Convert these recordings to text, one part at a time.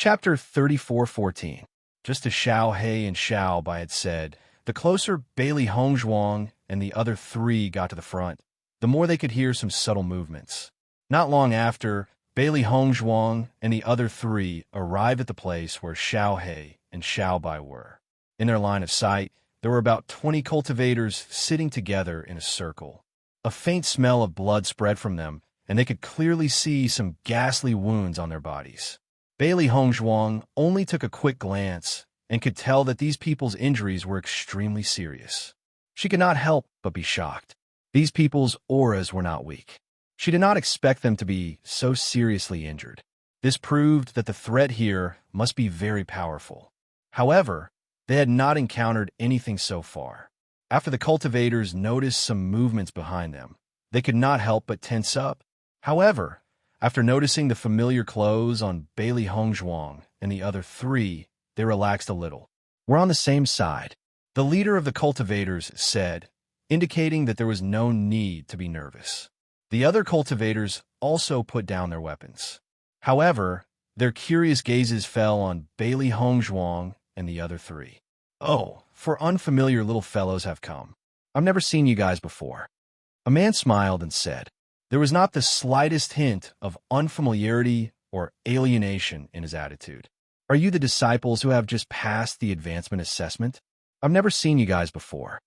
Chapter 34:14. Just as Xiao He and Xiao Bai had said, the closer Bailey Hongzhuang and the other three got to the front, the more they could hear some subtle movements. Not long after, Bailey Hongzhuang and the other three arrived at the place where Xiao He and Xiao Bai were. In their line of sight, there were about 20 cultivators sitting together in a circle. A faint smell of blood spread from them, and they could clearly see some ghastly wounds on their bodies. Bailey Hongzhuang only took a quick glance and could tell that these people's injuries were extremely serious. She could not help but be shocked. These people's auras were not weak. She did not expect them to be so seriously injured. This proved that the threat here must be very powerful. However, they had not encountered anything so far. After the cultivators noticed some movements behind them, they could not help but tense up. However, after noticing the familiar clothes on Bailey Hongzhuang and the other three, they relaxed a little. "We're on the same side," the leader of the cultivators said, indicating that there was no need to be nervous. The other cultivators also put down their weapons. However, their curious gazes fell on Bailey Hongzhuang and the other three. "Oh, four unfamiliar little fellows have come. I've never seen you guys before." A man smiled and said. There was not the slightest hint of unfamiliarity or alienation in his attitude. "Are you the disciples who have just passed the advancement assessment? I've never seen you guys before."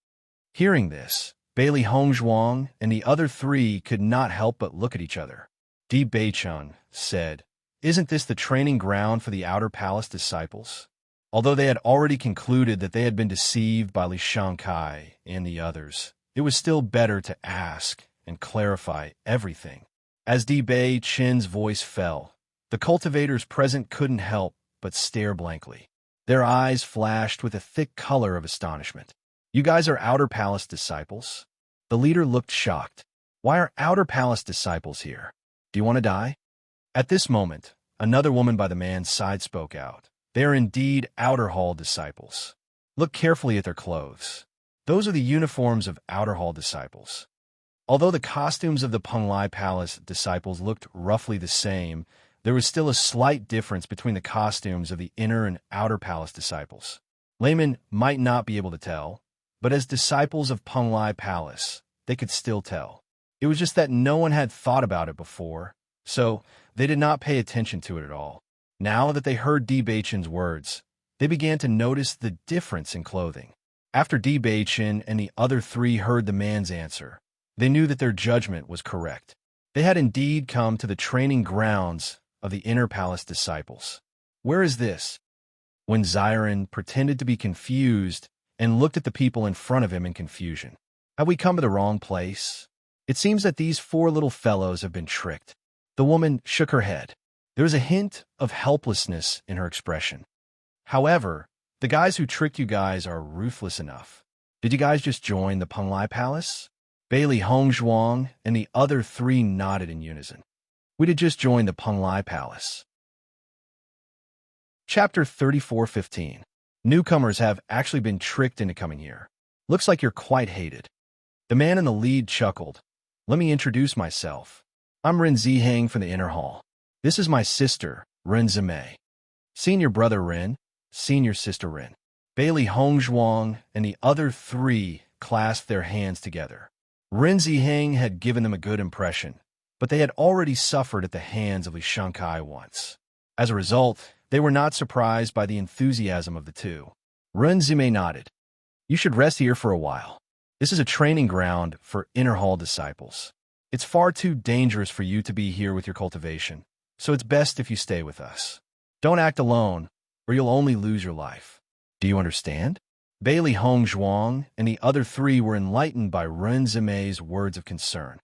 Hearing this, Bailey Hongzhuang and the other three could not help but look at each other. Bewitching said, "Isn't this the training ground for the Outer Palace disciples?" Although they had already concluded that they had been deceived by Li Shangkai and the others, it was still better to ask and clarify everything. As Bewitching's voice fell, the cultivators present couldn't help but stare blankly. Their eyes flashed with a thick color of astonishment. "You guys are Outer Palace disciples?" The leader looked shocked. "Why are Outer Palace disciples here? Do you want to die?" At this moment, another woman by the man's side spoke out. "They are indeed Outer Hall disciples. Look carefully at their clothes. Those are the uniforms of Outer Hall disciples." Although the costumes of the Penglai Palace disciples looked roughly the same, there was still a slight difference between the costumes of the Inner and Outer Palace disciples. Laymen might not be able to tell, but as disciples of Penglai Palace, they could still tell. It was just that no one had thought about it before, so they did not pay attention to it at all. Now that they heard Bewitching's words, they began to notice the difference in clothing. After Bewitching and the other three heard the man's answer, they knew that their judgment was correct. They had indeed come to the training grounds of the Inner Palace disciples. "Where is this?" When Xiren pretended to be confused and looked at the people in front of him in confusion. "Have we come to the wrong place? It seems that these four little fellows have been tricked." The woman shook her head. There was a hint of helplessness in her expression. "However, the guys who tricked you guys are ruthless enough. Did you guys just join the Penglai Palace?" Bailey Hongzhuang and the other three nodded in unison. "We did just join the Penglai Palace." Chapter 34:15. Newcomers have actually been tricked into coming here. Looks like you're quite hated. The man in the lead chuckled. "Let me introduce myself. I'm Ren Zihang from the Inner Hall. This is my sister, Ren Zimei. Senior brother Ren, senior sister Ren." Bailey Hongzhuang and the other three clasped their hands together. Ren Zihang had given them a good impression, but they had already suffered at the hands of Li Shangkai once. As a result, they were not surprised by the enthusiasm of the two. Ren Zimei nodded. "You should rest here for a while. This is a training ground for Inner Hall disciples. It's far too dangerous for you to be here with your cultivation, so it's best if you stay with us. Don't act alone, or you'll only lose your life. Do you understand?" Bailey Hongzhuang and the other three were enlightened by Ren Zimei's words of concern.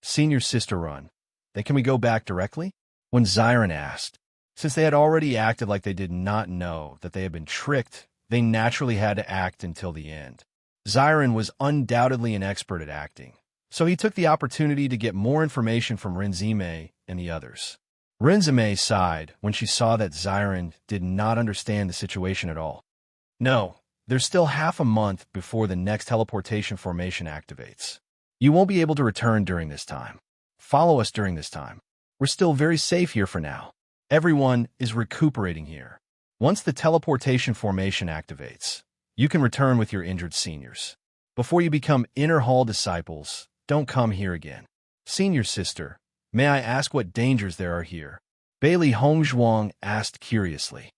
"Senior sister Ren, then can we go back directly?" When Xiren asked. Since they had already acted like they did not know that they had been tricked, they naturally had to act until the end. Xiren was undoubtedly an expert at acting, so he took the opportunity to get more information from Ren Zimei and the others. Ren Zimei sighed when she saw that Xiren did not understand the situation at all. "No. There's still half a month before the next teleportation formation activates. You won't be able to return during this time. Follow us during this time. We're still very safe here for now." Everyone is recuperating here. Once the teleportation formation activates, you can return with your injured seniors. Before you become inner hall disciples, don't come here again. Senior sister, may I ask what dangers there are here? Bailey Hongzhuang asked curiously.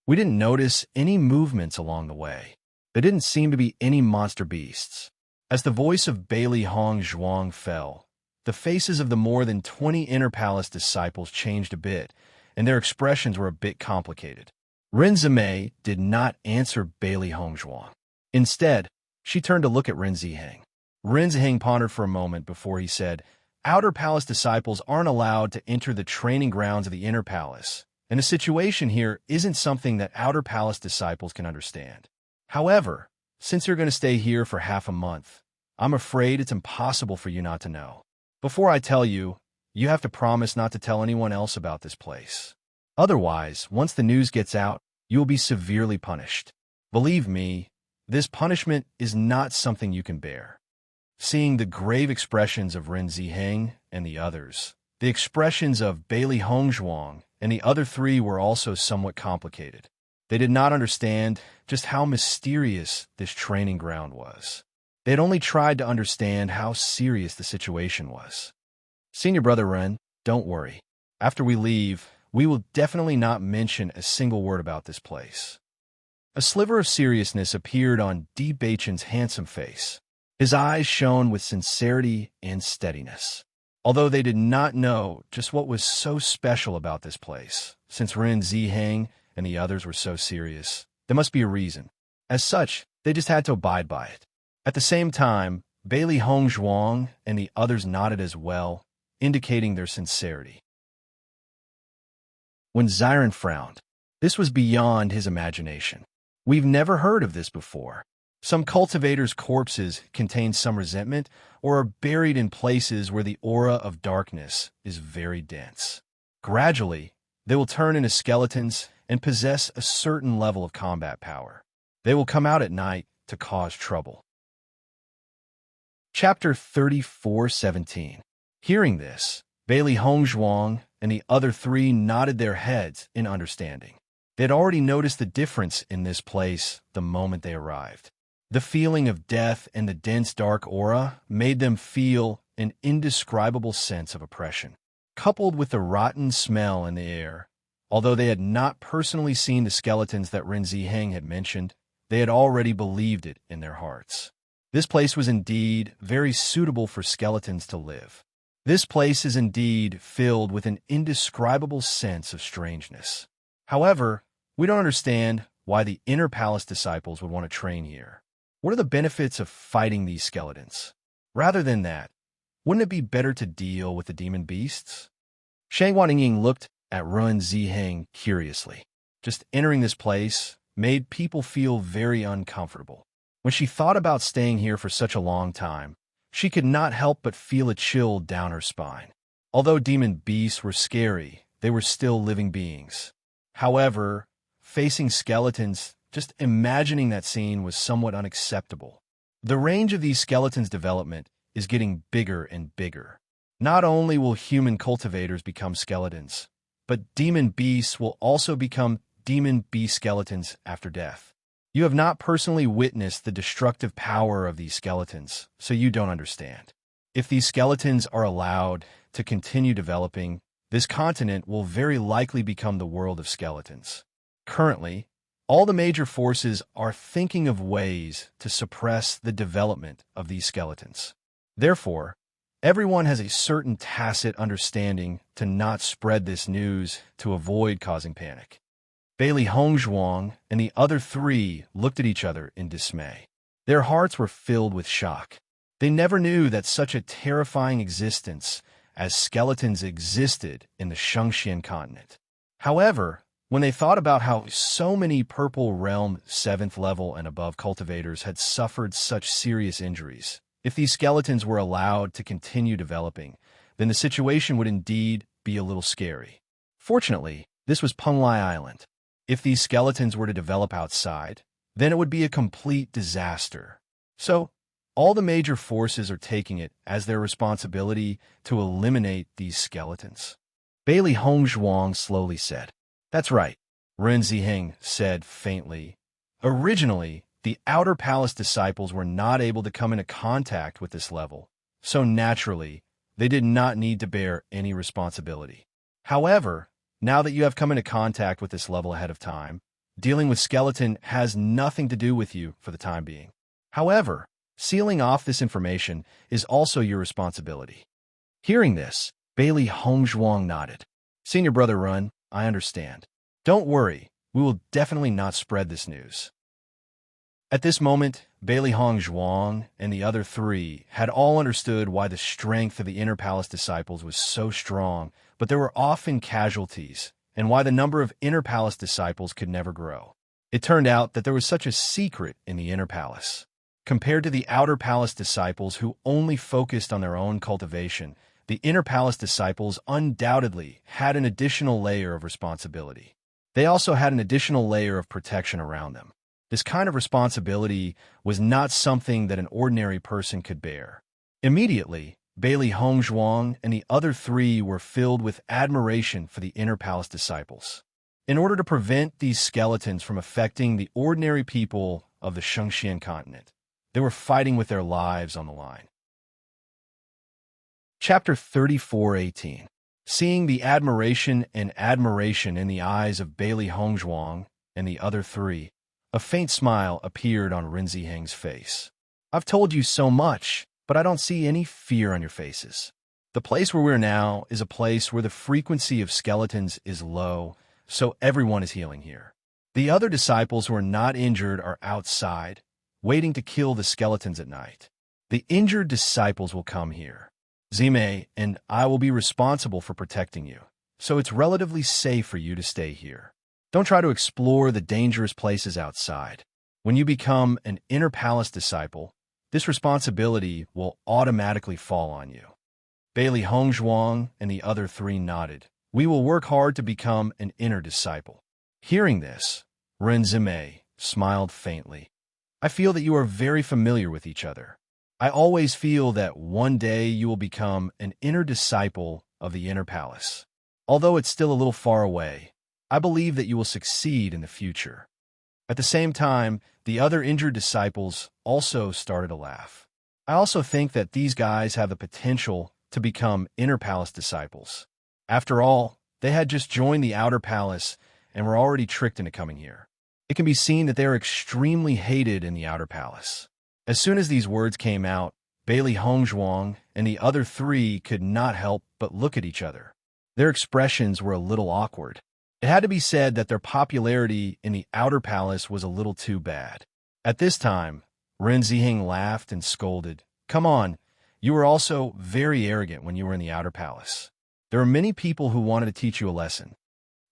We didn't notice any movements along the way. There didn't seem to be any monster beasts. As the voice of Bailey Hongzhuang fell, the faces of the more than 20 Inner Palace disciples changed a bit, and their expressions were a bit complicated. Ren Zimei did not answer Bailey Hongzhuang. Instead, she turned to look at Ren Ziheng. Ren Ziheng pondered for a moment before he said, Outer Palace disciples aren't allowed to enter the training grounds of the Inner Palace, and the situation here isn't something that Outer Palace disciples can understand. However, since you're going to stay here for half a month, I'm afraid it's impossible for you not to know. Before I tell you, you have to promise not to tell anyone else about this place. Otherwise, once the news gets out, you will be severely punished. Believe me, this punishment is not something you can bear. Seeing the grave expressions of Ren Ziheng and the others, the expressions of Bailey Hongzhuang and the other three were also somewhat complicated. They did not understand just how mysterious this training ground was. They had only tried to understand how serious the situation was. Senior brother Ren, don't worry. After we leave, we will definitely not mention a single word about this place. A sliver of seriousness appeared on Di Beichen's handsome face. His eyes shone with sincerity and steadiness. Although they did not know just what was so special about this place, since Ren Ziheng and the others were so serious, there must be a reason. As such, they just had to abide by it. At the same time, Bailey Hongzhuang and the others nodded as well, indicating their sincerity. When Xiren frowned, this was beyond his imagination. We've never heard of this before. Some cultivators' corpses contain some resentment or are buried in places where the aura of darkness is very dense. Gradually, they will turn into skeletons and possess a certain level of combat power. They will come out at night to cause trouble. Chapter 34:17. Hearing this, Bailey Hongzhuang and the other three nodded their heads in understanding. They had already noticed the difference in this place the moment they arrived. The feeling of death and the dense dark aura made them feel an indescribable sense of oppression. Coupled with the rotten smell in the air, although they had not personally seen the skeletons that Ren Ziheng had mentioned, they had already believed it in their hearts. This place was indeed very suitable for skeletons to live. This place is indeed filled with an indescribable sense of strangeness. However, we don't understand why the Inner Palace disciples would want to train here. What are the benefits of fighting these skeletons? Rather than that, wouldn't it be better to deal with the demon beasts? Shang Wanningying looked at Ren Ziheng curiously. Just entering this place made people feel very uncomfortable. When she thought about staying here for such a long time, she could not help but feel a chill down her spine. Although demon beasts were scary, they were still living beings. However, facing skeletons, just imagining that scene was somewhat unacceptable. The range of these skeletons' development is getting bigger and bigger. Not only will human cultivators become skeletons, but demon beasts will also become demon beast skeletons after death. You have not personally witnessed the destructive power of these skeletons, so you don't understand. If these skeletons are allowed to continue developing, this continent will very likely become the world of skeletons. Currently, all the major forces are thinking of ways to suppress the development of these skeletons. Therefore, everyone has a certain tacit understanding to not spread this news to avoid causing panic. Bailey Hongzhuang and the other three looked at each other in dismay. Their hearts were filled with shock. They never knew that such a terrifying existence as skeletons existed in the Shengxian continent. However, when they thought about how so many Purple Realm 7th level and above cultivators had suffered such serious injuries, if these skeletons were allowed to continue developing, then the situation would indeed be a little scary. Fortunately, this was Penglai Island. If these skeletons were to develop outside, then it would be a complete disaster. So, all the major forces are taking it as their responsibility to eliminate these skeletons. Bailey Hongzhuang slowly said. That's right, Ren Ziheng said faintly. Originally, the Outer Palace disciples were not able to come into contact with this level, so naturally, they did not need to bear any responsibility. However, now that you have come into contact with this level ahead of time, dealing with skeleton has nothing to do with you for the time being. However, sealing off this information is also your responsibility. Hearing this, Bailey Hongzhuang nodded. Senior Brother Run, I understand. Don't worry, we will definitely not spread this news. At this moment, Bailey Hongzhuang and the other three had all understood why the strength of the Inner Palace disciples was so strong, but there were often casualties, and why the number of Inner Palace disciples could never grow. It turned out that there was such a secret in the Inner Palace. Compared to the Outer Palace disciples who only focused on their own cultivation, the Inner Palace disciples undoubtedly had an additional layer of responsibility. They also had an additional layer of protection around them. This kind of responsibility was not something that an ordinary person could bear. Immediately, Bailey Hongzhuang and the other three were filled with admiration for the Inner Palace disciples. In order to prevent these skeletons from affecting the ordinary people of the Shengxian continent, they were fighting with their lives on the line. Chapter 34:18. Seeing the admiration in the eyes of Bailey Hongzhuang and the other three, a faint smile appeared on Ren Ziheng's face. I've told you so much, but I don't see any fear on your faces. The place where we're now is a place where the frequency of skeletons is low, so everyone is healing here. The other disciples who are not injured are outside, waiting to kill the skeletons at night. The injured disciples will come here. Zime and I will be responsible for protecting you, so it's relatively safe for you to stay here. Don't try to explore the dangerous places outside. When you become an Inner Palace disciple, this responsibility will automatically fall on you. Bailey Hongzhuang and the other three nodded. We will work hard to become an inner disciple. Hearing this, Ren Zime smiled faintly. I feel that you are very familiar with each other. I always feel that one day you will become an inner disciple of the Inner Palace. Although it's still a little far away, I believe that you will succeed in the future. At the same time, the other injured disciples also started to laugh. I also think that these guys have the potential to become Inner Palace disciples. After all, they had just joined the Outer Palace and were already tricked into coming here. It can be seen that they are extremely hated in the Outer Palace. As soon as these words came out, Bailey Hongzhuang and the other three could not help but look at each other. Their expressions were a little awkward. It had to be said that their popularity in the Outer Palace was a little too bad. At this time, Ren Ziheng laughed and scolded. Come on, you were also very arrogant when you were in the Outer Palace. There are many people who wanted to teach you a lesson.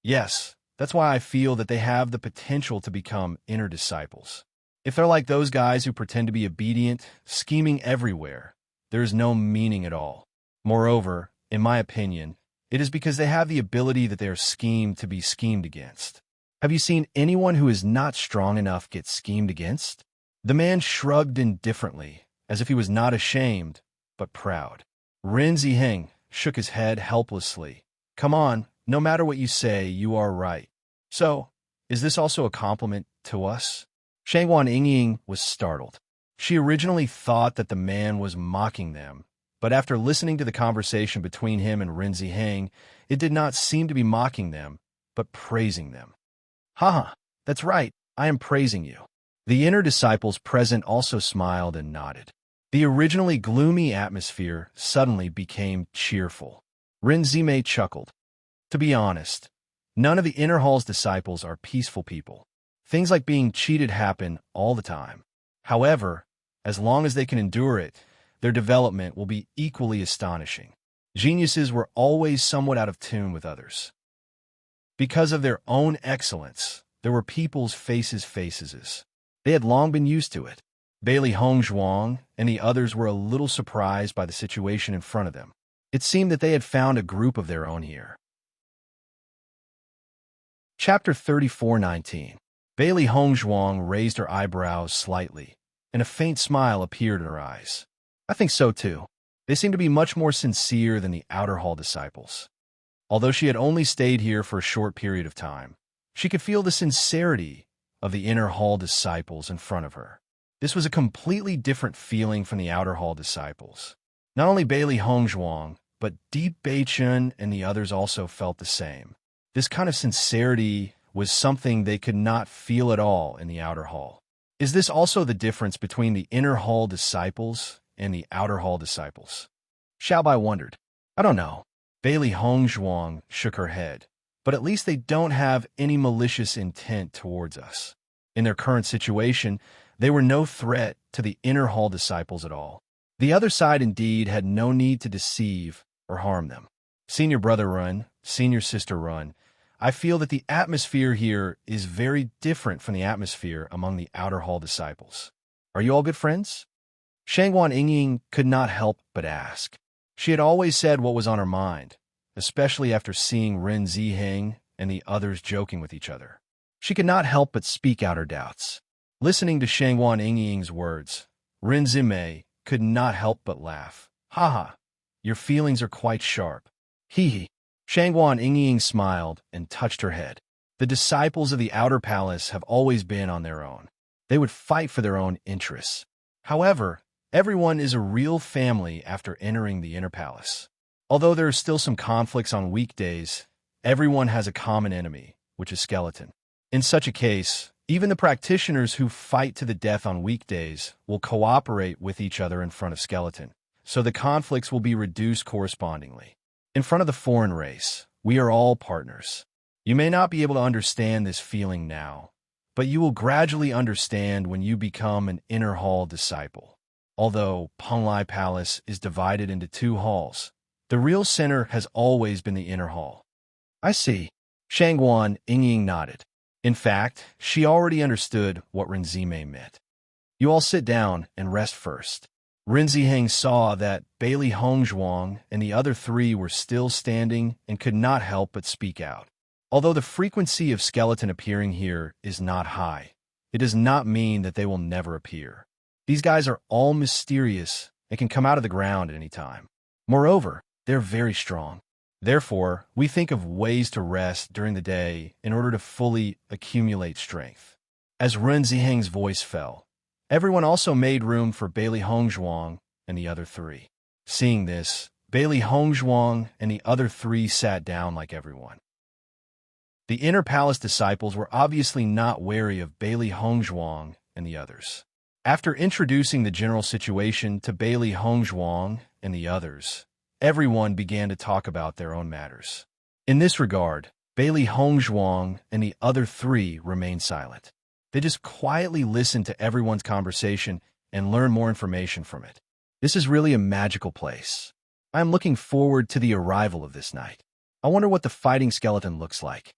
Yes, that's why I feel that they have the potential to become inner disciples. If they're like those guys who pretend to be obedient, scheming everywhere, there is no meaning at all. Moreover, in my opinion, it is because they have the ability that they are schemed to be schemed against. Have you seen anyone who is not strong enough get schemed against? The man shrugged indifferently, as if he was not ashamed, but proud. Ren Ziheng shook his head helplessly. Come on, no matter what you say, you are right. So, is this also a compliment to us? Shangwan Yingying was startled. She originally thought that the man was mocking them, but after listening to the conversation between him and Ren Ziheng, it did not seem to be mocking them, but praising them. Haha, that's right, I am praising you. The inner disciples present also smiled and nodded. The originally gloomy atmosphere suddenly became cheerful. Ren Zime chuckled. To be honest, none of the inner hall's disciples are peaceful people. Things like being cheated happen all the time. However, as long as they can endure it, their development will be equally astonishing. Geniuses were always somewhat out of tune with others. Because of their own excellence, there were people's faces. They had long been used to it. Bailey Hongzhuang and the others were a little surprised by the situation in front of them. It seemed that they had found a group of their own here. Chapter 34:19. Bailey Hongzhuang raised her eyebrows slightly, and a faint smile appeared in her eyes. I think so too. They seem to be much more sincere than the outer hall disciples. Although she had only stayed here for a short period of time, she could feel the sincerity of the inner hall disciples in front of her. This was a completely different feeling from the outer hall disciples. Not only Bailey Hongzhuang, but Deep Beichun and the others also felt the same. This kind of sincerity was something they could not feel at all in the outer hall. Is this also the difference between the inner hall disciples and the outer hall disciples? Xiaobai wondered. I don't know. Bailey Hongzhuang shook her head. But at least they don't have any malicious intent towards us. In their current situation, they were no threat to the inner hall disciples at all. The other side indeed had no need to deceive or harm them. Senior brother Run, senior sister Run, I feel that the atmosphere here is very different from the atmosphere among the outer hall disciples. Are you all good friends? Shangguan Yingying could not help but ask. She had always said what was on her mind, especially after seeing Ren Ziheng and the others joking with each other. She could not help but speak out her doubts. Listening to Shangguan Yingying's words, Ren Zimei could not help but laugh. Haha, your feelings are quite sharp. Hee hee. Shangguan Yingying smiled and touched her head. The disciples of the outer palace have always been on their own. They would fight for their own interests. However, everyone is a real family after entering the inner palace. Although there are still some conflicts on weekdays, everyone has a common enemy, which is Skeleton. In such a case, even the practitioners who fight to the death on weekdays will cooperate with each other in front of Skeleton, so the conflicts will be reduced correspondingly. In front of the foreign race, we are all partners. You may not be able to understand this feeling now, but you will gradually understand when you become an inner hall disciple. Although Penglai Palace is divided into two halls, the real center has always been the inner hall. I see. Shangguan Yingying nodded. In fact, she already understood what Renzime meant. You all sit down and rest first. Ren Ziheng saw that Bailey Hongzhuang and the other three were still standing and could not help but speak out. Although the frequency of Skeleton appearing here is not high, it does not mean that they will never appear. These guys are all mysterious and can come out of the ground at any time. Moreover, they're very strong. Therefore, we think of ways to rest during the day in order to fully accumulate strength. As Ren Ziheng's voice fell, everyone also made room for Bailey Hongzhuang and the other three. Seeing this, Bailey Hongzhuang and the other three sat down like everyone. The inner palace disciples were obviously not wary of Bailey Hongzhuang and the others. After introducing the general situation to Bailey Hongzhuang and the others, everyone began to talk about their own matters. In this regard, Bailey Hongzhuang and the other three remained silent. They just quietly listened to everyone's conversation and learned more information from it. This is really a magical place. I am looking forward to the arrival of this night. I wonder what the fighting skeleton looks like.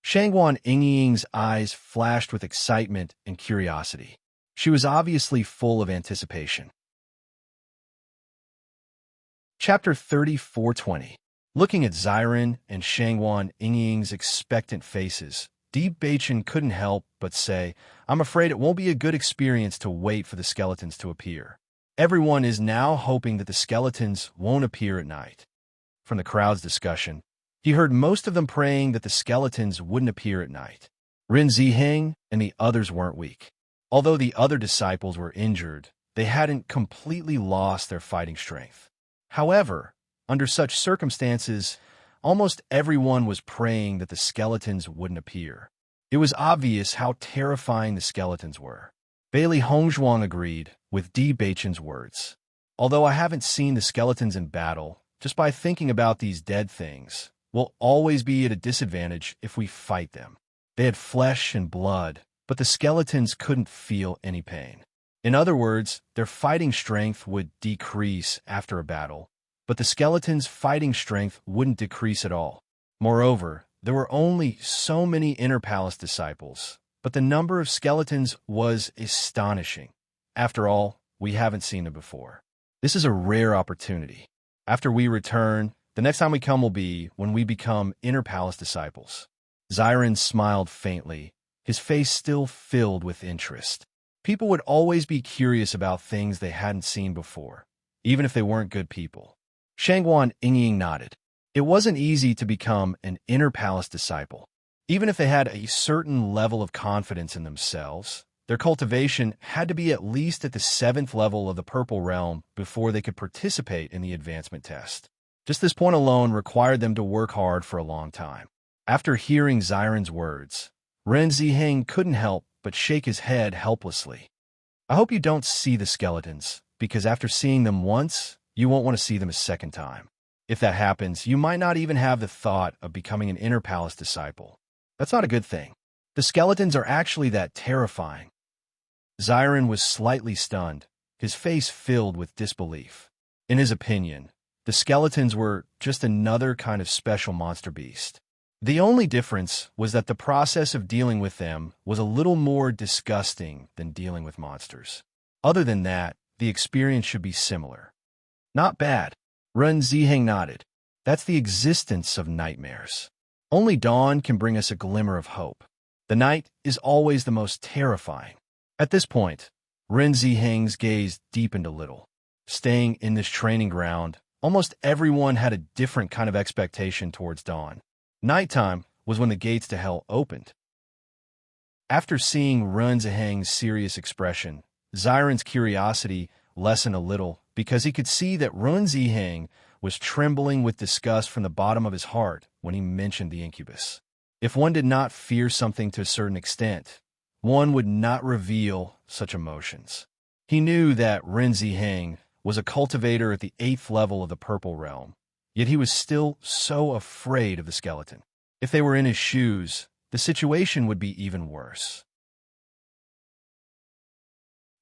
Shangguan Yingying's eyes flashed with excitement and curiosity. She was obviously full of anticipation. Chapter 34:20. Looking at Xiren and Shangguan Yingying's expectant faces, Deep Beichun couldn't help but say, I'm afraid it won't be a good experience to wait for the skeletons to appear. Everyone is now hoping that the skeletons won't appear at night. From the crowd's discussion, he heard most of them praying that the skeletons wouldn't appear at night. Ren Ziheng and the others weren't weak. Although the other disciples were injured, they hadn't completely lost their fighting strength. However, under such circumstances, almost everyone was praying that the skeletons wouldn't appear. It was obvious how terrifying the skeletons were. Bailey Hongzhuang agreed with Di Beichun's words. Although I haven't seen the skeletons in battle, just by thinking about these dead things, we'll always be at a disadvantage if we fight them. They had flesh and blood, but the skeletons couldn't feel any pain. In other words, their fighting strength would decrease after a battle, but the skeletons' fighting strength wouldn't decrease at all. Moreover, there were only so many inner palace disciples, but the number of skeletons was astonishing. After all, we haven't seen them before. This is a rare opportunity. After we return, the next time we come will be when we become inner palace disciples. Xiren smiled faintly, his face still filled with interest. People would always be curious about things they hadn't seen before, even if they weren't good people. Shangguan Yingying nodded. It wasn't easy to become an inner palace disciple. Even if they had a certain level of confidence in themselves, their cultivation had to be at least at the 7th level of the Purple Realm before they could participate in the advancement test. Just this point alone required them to work hard for a long time. After hearing Xiren's words, Ren Ziheng couldn't help but shake his head helplessly. I hope you don't see the skeletons, because after seeing them once, you won't want to see them a second time. If that happens, you might not even have the thought of becoming an inner palace disciple. That's not a good thing. The skeletons are actually that terrifying. Xiren was slightly stunned, his face filled with disbelief. In his opinion, the skeletons were just another kind of special monster beast. The only difference was that the process of dealing with them was a little more disgusting than dealing with monsters. Other than that, the experience should be similar. Not bad. Ren Ziheng nodded. That's the existence of nightmares. Only dawn can bring us a glimmer of hope. The night is always the most terrifying. At this point, Ren Ziheng's gaze deepened a little. Staying in this training ground, almost everyone had a different kind of expectation towards dawn. Nighttime was when the gates to hell opened. After seeing Ren Ziheng's serious expression, Xiren's curiosity lessened a little because he could see that Ren Ziheng was trembling with disgust from the bottom of his heart when he mentioned the incubus. If one did not fear something to a certain extent, one would not reveal such emotions. He knew that Ren Ziheng was a cultivator at the 8th level of the Purple Realm, yet he was still so afraid of the skeleton. If they were in his shoes, the situation would be even worse.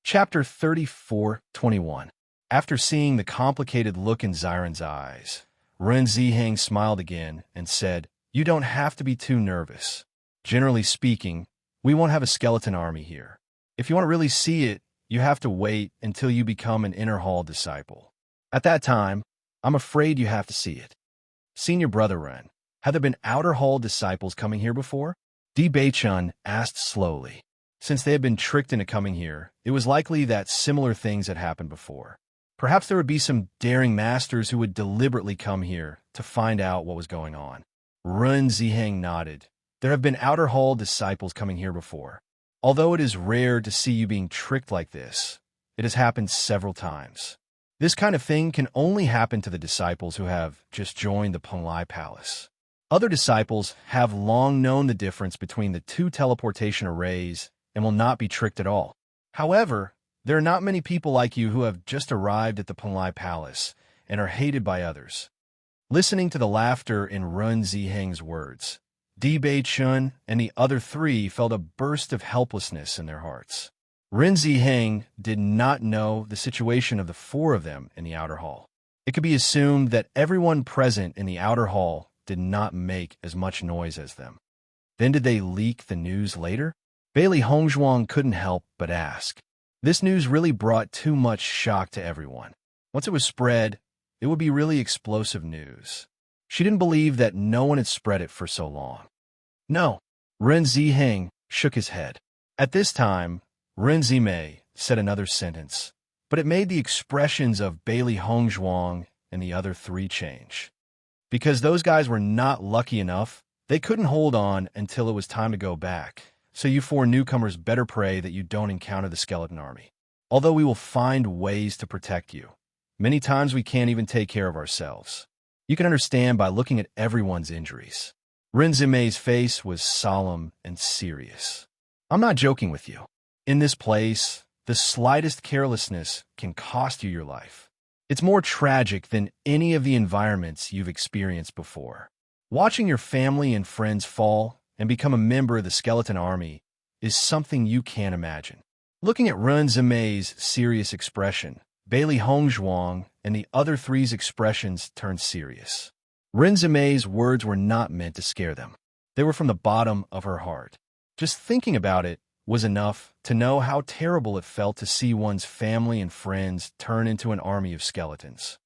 Chapter 34:21. After seeing the complicated look in Xiren's eyes, Ren Ziheng smiled again and said, "You don't have to be too nervous. Generally speaking, we won't have a skeleton army here. If you want to really see it, you have to wait until you become an inner hall disciple. At that time, I'm afraid you have to see it." Senior Brother Ren, have there been outer hall disciples coming here before? Bewitching asked slowly. Since they had been tricked into coming here, it was likely that similar things had happened before. Perhaps there would be some daring masters who would deliberately come here to find out what was going on. Ren Ziheng nodded. There have been outer hall disciples coming here before. Although it is rare to see you being tricked like this, it has happened several times. This kind of thing can only happen to the disciples who have just joined the Penglai Palace. Other disciples have long known the difference between the two teleportation arrays and will not be tricked at all. However, there are not many people like you who have just arrived at the Penglai Palace and are hated by others. Listening to the laughter in Ren Ziheng's words, Bewitching and the other three felt a burst of helplessness in their hearts. Ren Ziheng did not know the situation of the 4 of them in the outer hall. It could be assumed that everyone present in the outer hall did not make as much noise as them. Then did they leak the news later? Bailey Hongzhuang couldn't help but ask. This news really brought too much shock to everyone. Once it was spread, it would be really explosive news. She didn't believe that no one had spread it for so long. No, Ren Ziheng shook his head. At this time, Ren Zimei said another sentence, but it made the expressions of Bailey Hongzhuang and the other 3 change. Because those guys were not lucky enough, they couldn't hold on until it was time to go back. So you 4 newcomers better pray that you don't encounter the skeleton army. Although we will find ways to protect you. Many times we can't even take care of ourselves. You can understand by looking at everyone's injuries. Ren Zimei's face was solemn and serious. I'm not joking with you. In this place, the slightest carelessness can cost you your life. It's more tragic than any of the environments you've experienced before. Watching your family and friends fall and become a member of the skeleton army is something you can't imagine. Looking at Ren Zimei's serious expression, Bailey Hongzhuang and the other 3's expressions turned serious. Ren Zimei's words were not meant to scare them. They were from the bottom of her heart. Just thinking about it was enough to know how terrible it felt to see one's family and friends turn into an army of skeletons.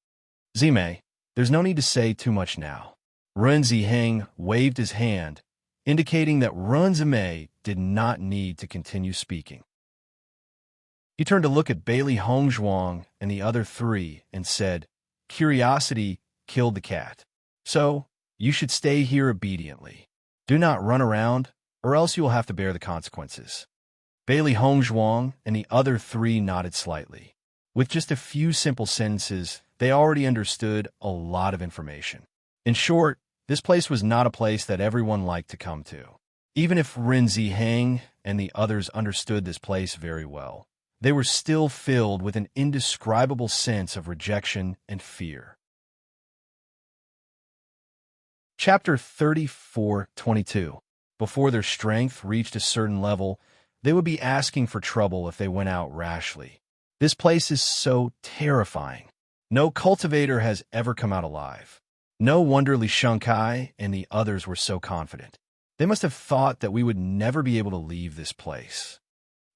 Zimei, there's no need to say too much now. Ren Ziheng waved his hand, indicating that Ren Zimei did not need to continue speaking. He turned to look at Bailey Hongzhuang and the other 3 and said, "Curiosity killed the cat. So, you should stay here obediently. Do not run around, or else you will have to bear the consequences. Bailey Hongzhuang and the other three nodded slightly. With just a few simple sentences, they already understood a lot of information. In short, this place was not a place that everyone liked to come to. Even if Ren Ziheng and the others understood this place very well, they were still filled with an indescribable sense of rejection and fear. Chapter 34:22. Before their strength reached a certain level, they would be asking for trouble if they went out rashly. This place is so terrifying. No cultivator has ever come out alive. No wonder Li Shangkai and the others were so confident. They must have thought that we would never be able to leave this place.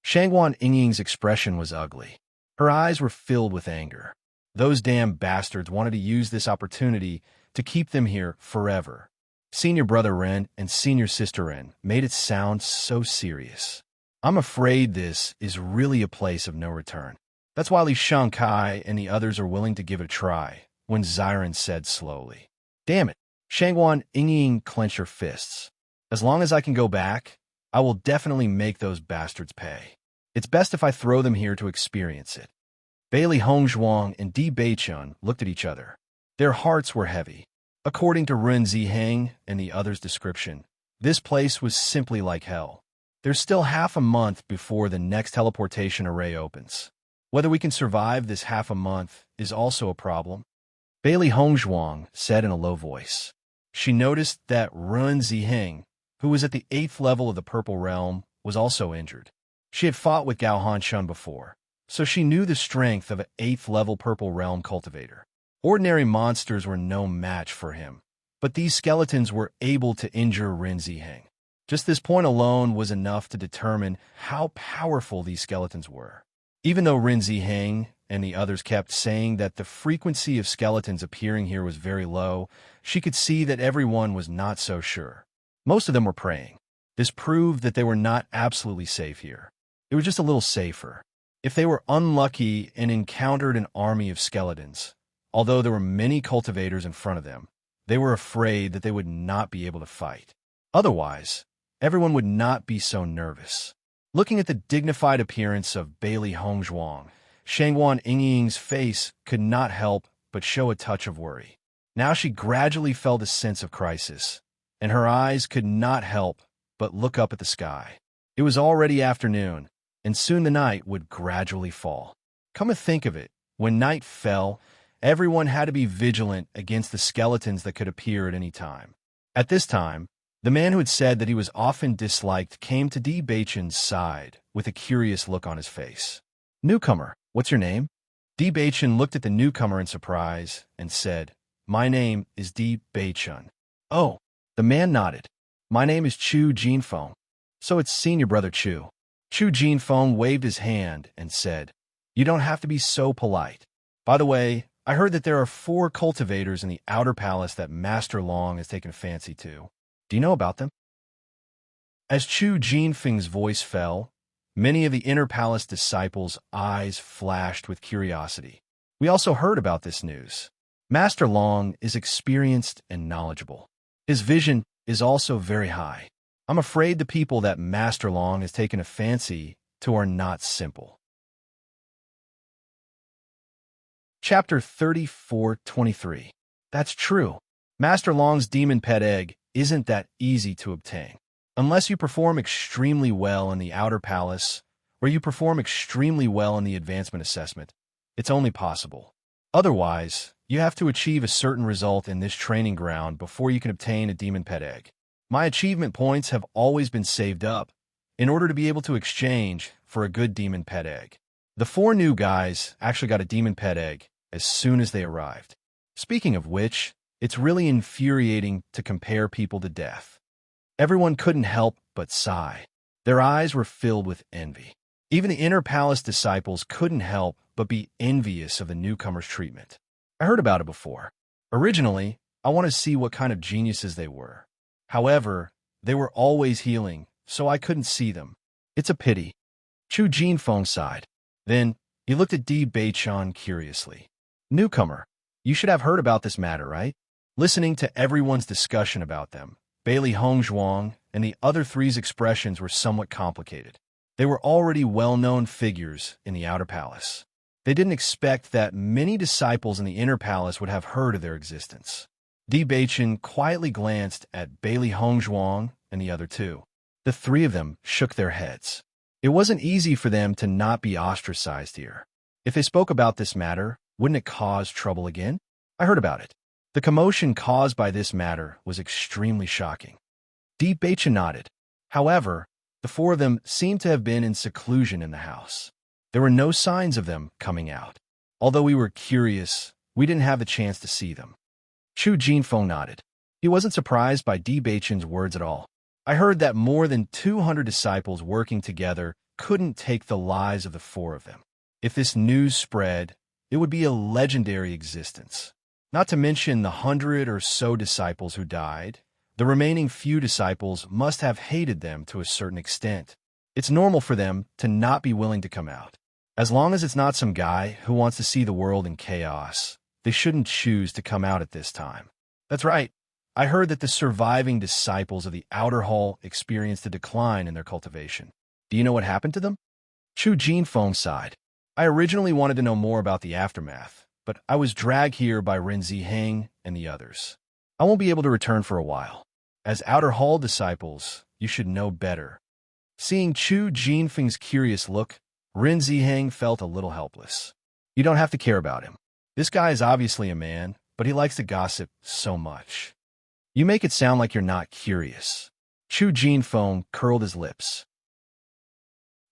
Shangguan Yingying's expression was ugly. Her eyes were filled with anger. Those damn bastards wanted to use this opportunity to keep them here forever. Senior brother Ren and senior sister Ren made it sound so serious. I'm afraid this is really a place of no return. That's why Li Shangkai and the others are willing to give it a try, when Xiren said slowly. Damn it, Shangguan Yingying clenched her fists. As long as I can go back, I will definitely make those bastards pay. It's best if I throw them here to experience it. Bailey Hongzhuang and Di Beichun looked at each other. Their hearts were heavy. According to Ren Ziheng and the others' description, this place was simply like hell. There's still half a month before the next teleportation array opens. Whether we can survive this half a month is also a problem. Bailey Hongzhuang said in a low voice. She noticed that Ren Ziheng, who was at the 8th level of the Purple Realm, was also injured. She had fought with Gao Hanshun before, so she knew the strength of an 8th level Purple Realm cultivator. Ordinary monsters were no match for him, but these skeletons were able to injure Ren Ziheng. Just this point alone was enough to determine how powerful these skeletons were. Even though Ren Ziheng and the others kept saying that the frequency of skeletons appearing here was very low, she could see that everyone was not so sure. Most of them were praying. This proved that they were not absolutely safe here. It was just a little safer. If they were unlucky and encountered an army of skeletons, although there were many cultivators in front of them, they were afraid that they would not be able to fight. Otherwise, everyone would not be so nervous. Looking at the dignified appearance of Bailey Hongzhuang, Shangguan Yingying's face could not help but show a touch of worry. Now she gradually felt a sense of crisis, and her eyes could not help but look up at the sky. It was already afternoon, and soon the night would gradually fall. Come to think of it, when night fell, everyone had to be vigilant against the skeletons that could appear at any time. At this time, the man who had said that he was often disliked came to Di Beichun's side with a curious look on his face. Newcomer, what's your name? Di Beichun looked at the newcomer in surprise and said, My name is Di Beichun. Oh, the man nodded. My name is Chu Jinfeng. So it's senior brother Chu. Chu Jinfeng waved his hand and said, You don't have to be so polite. By the way, I heard that there are 4 cultivators in the outer palace that Master Long has taken a fancy to. Do you know about them? As Chu Jinfeng's voice fell, many of the inner palace disciples' eyes flashed with curiosity. We also heard about this news. Master Long is experienced and knowledgeable. His vision is also very high. I'm afraid the people that Master Long has taken a fancy to are not simple. Chapter 34:23. That's true. Master Long's demon pet egg isn't that easy to obtain. Unless you perform extremely well in the outer palace, or you perform extremely well in the advancement assessment, it's only possible. Otherwise, you have to achieve a certain result in this training ground before you can obtain a demon pet egg. My achievement points have always been saved up in order to be able to exchange for a good demon pet egg. The 4 new guys actually got a demon pet egg as soon as they arrived. Speaking of which, it's really infuriating to compare people to death. Everyone couldn't help but sigh. Their eyes were filled with envy. Even the inner palace disciples couldn't help but be envious of the newcomers' treatment. I heard about it before. Originally, I wanted to see what kind of geniuses they were. However, they were always healing, so I couldn't see them. It's a pity. Chu Jinfeng sighed. Then, he looked at Di Beichun curiously. Newcomer, you should have heard about this matter, right? Listening to everyone's discussion about them, Bailey Hongzhuang and the other three's expressions were somewhat complicated. They were already well-known figures in the outer palace. They didn't expect that many disciples in the inner palace would have heard of their existence. Bewitching quietly glanced at Bailey Hongzhuang and the other two. The three of them shook their heads. It wasn't easy for them to not be ostracized here. If they spoke about this matter, wouldn't it cause trouble again? I heard about it. The commotion caused by this matter was extremely shocking. Bewitching nodded. However, the four of them seemed to have been in seclusion in the house. There were no signs of them coming out. Although we were curious, we didn't have the chance to see them. Chu Jinfeng nodded. He wasn't surprised by Bewitching's words at all. I heard that more than 200 disciples working together couldn't take the lives of the four of them. If this news spread, it would be a legendary existence. Not to mention the 100 or so disciples who died. The remaining few disciples must have hated them to a certain extent. It's normal for them to not be willing to come out. As long as it's not some guy who wants to see the world in chaos, they shouldn't choose to come out at this time. That's right. I heard that the surviving disciples of the outer hall experienced a decline in their cultivation. Do you know what happened to them? Chu Jinfeng sighed. I originally wanted to know more about the aftermath, but I was dragged here by Ren Ziheng and the others. I won't be able to return for a while. As outer hall disciples, you should know better. Seeing Chu Jinfeng's curious look, Ren Ziheng felt a little helpless. You don't have to care about him. This guy is obviously a man, but he likes to gossip so much. You make it sound like you're not curious. Chu Jinfeng curled his lips.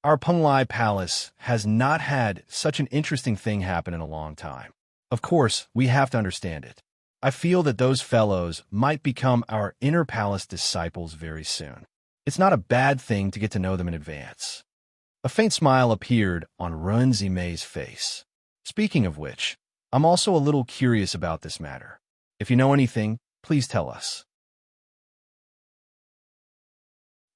Our Penglai Palace has not had such an interesting thing happen in a long time. Of course, we have to understand it. I feel that those fellows might become our inner palace disciples very soon. It's not a bad thing to get to know them in advance. A faint smile appeared on Ren Zimei's face. Speaking of which, I'm also a little curious about this matter. If you know anything, please tell us.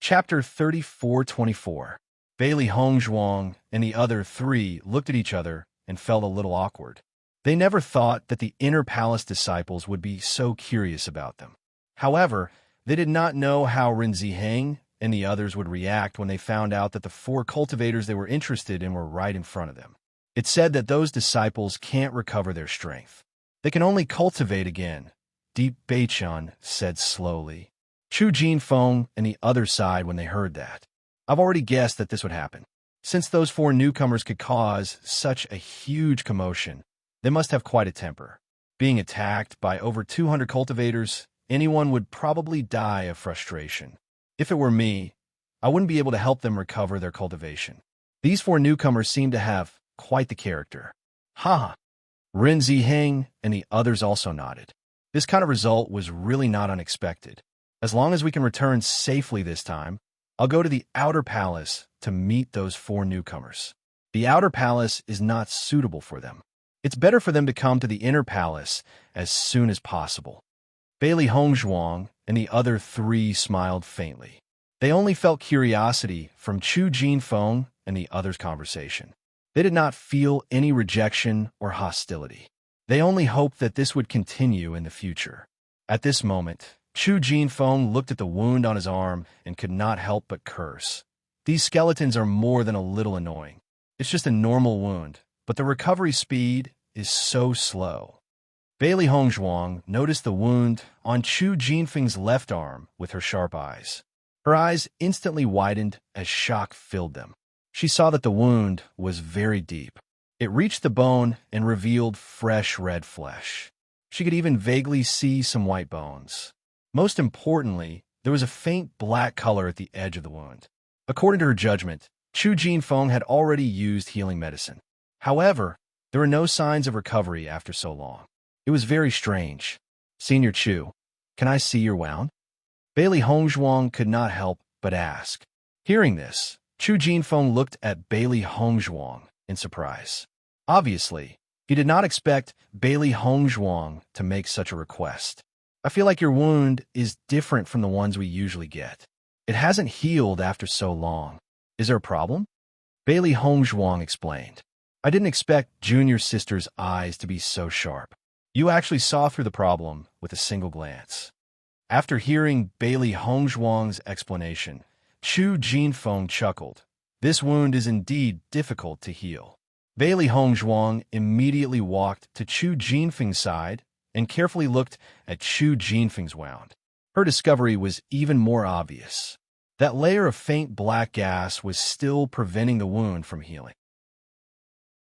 Chapter 34-24. Bailey Hongzhuang and the other three looked at each other and felt a little awkward. They never thought that the inner palace disciples would be so curious about them. However, they did not know how Ren Ziheng and the others would react when they found out that the four cultivators they were interested in were right in front of them. It said that those disciples can't recover their strength. They can only cultivate again, Bewitching said slowly. Chu Jinfeng and the other sighed when they heard that. I've already guessed that this would happen. Since those four newcomers could cause such a huge commotion, they must have quite a temper. Being attacked by over 200 cultivators, anyone would probably die of frustration. If it were me, I wouldn't be able to help them recover their cultivation. These four newcomers seem to have quite the character. Ha! Ren Ziheng and the others also nodded. This kind of result was really not unexpected. As long as we can return safely this time, I'll go to the outer palace to meet those four newcomers. The outer palace is not suitable for them. It's better for them to come to the inner palace as soon as possible. Bailey Hongzhuang and the other three smiled faintly. They only felt curiosity from Chu Jinfeng and the others' conversation. They did not feel any rejection or hostility. They only hoped that this would continue in the future. At this moment, Chu Jinfeng looked at the wound on his arm and could not help but curse. These skeletons are more than a little annoying. It's just a normal wound, but the recovery speed is so slow. Bailey Hongzhuang noticed the wound on Chu Jinfeng's left arm with her sharp eyes. Her eyes instantly widened as shock filled them. She saw that the wound was very deep. It reached the bone and revealed fresh red flesh. She could even vaguely see some white bones. Most importantly, there was a faint black color at the edge of the wound. According to her judgment, Chu Jinfeng had already used healing medicine. However, there were no signs of recovery after so long. It was very strange. Senior Chu, can I see your wound? Bailey Hongzhuang could not help but ask. Hearing this, Chu Jinfeng looked at Bailey Hongzhuang in surprise. Obviously, he did not expect Bailey Hongzhuang to make such a request. I feel like your wound is different from the ones we usually get. It hasn't healed after so long. Is there a problem? Bailey Hongzhuang explained. I didn't expect Junior Sister's eyes to be so sharp. You actually saw through the problem with a single glance. After hearing Bailey Hongzhuang's explanation, Chu Jinfeng chuckled. This wound is indeed difficult to heal. Bailey Hongzhuang immediately walked to Chu Jinfeng's side and carefully looked at Chu Jinfeng's wound. Her discovery was even more obvious. That layer of faint black gas was still preventing the wound from healing.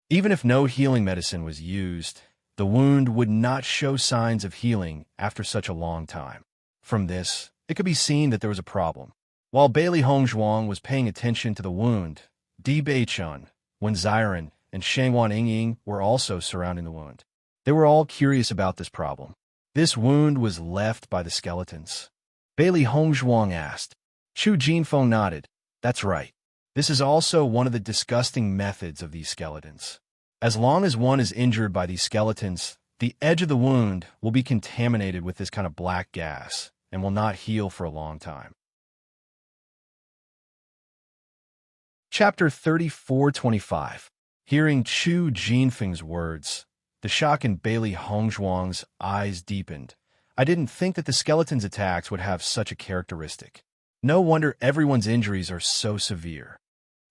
Even if no healing medicine was used, the wound would not show signs of healing after such a long time. From this, it could be seen that there was a problem. While Bailey Hongzhuang was paying attention to the wound, Di Beichun, Wen Ziren, and Shangwan Yingying were also surrounding the wound. They were all curious about this problem. This wound was left by the skeletons. Bailey Hongzhuang asked. Chu Jinfeng nodded. That's right. This is also one of the disgusting methods of these skeletons. As long as one is injured by these skeletons, the edge of the wound will be contaminated with this kind of black gas and will not heal for a long time. Chapter 34-25. Hearing Chu Jinfeng's words, the shock in Bailey Hongzhuang's eyes deepened. I didn't think that the skeleton's attacks would have such a characteristic. No wonder everyone's injuries are so severe.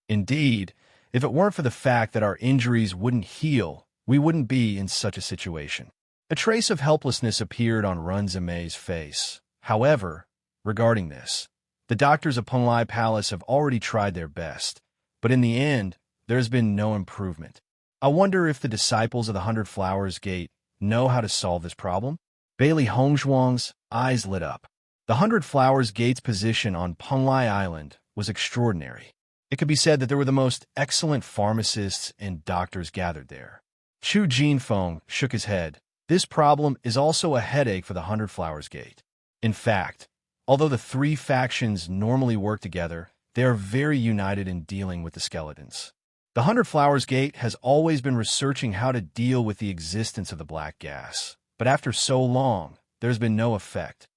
Indeed, if it weren't for the fact that our injuries wouldn't heal, we wouldn't be in such a situation. A trace of helplessness appeared on Run Zimei's face. However, regarding this, the doctors of Penglai Palace have already tried their best, but in the end, there has been no improvement. I wonder if the disciples of the 100 Flowers Gate know how to solve this problem? Bailey Hongzhuang's eyes lit up. The 100 Flowers Gate's position on Penglai Island was extraordinary. It could be said that there were the most excellent pharmacists and doctors gathered there. Chu Jinfeng shook his head. This problem is also a headache for the 100 Flowers Gate. In fact, although the three factions normally work together, they are very united in dealing with the skeletons. The 100 Flowers Gate has always been researching how to deal with the existence of the black gas, but after so long, there's been no effect.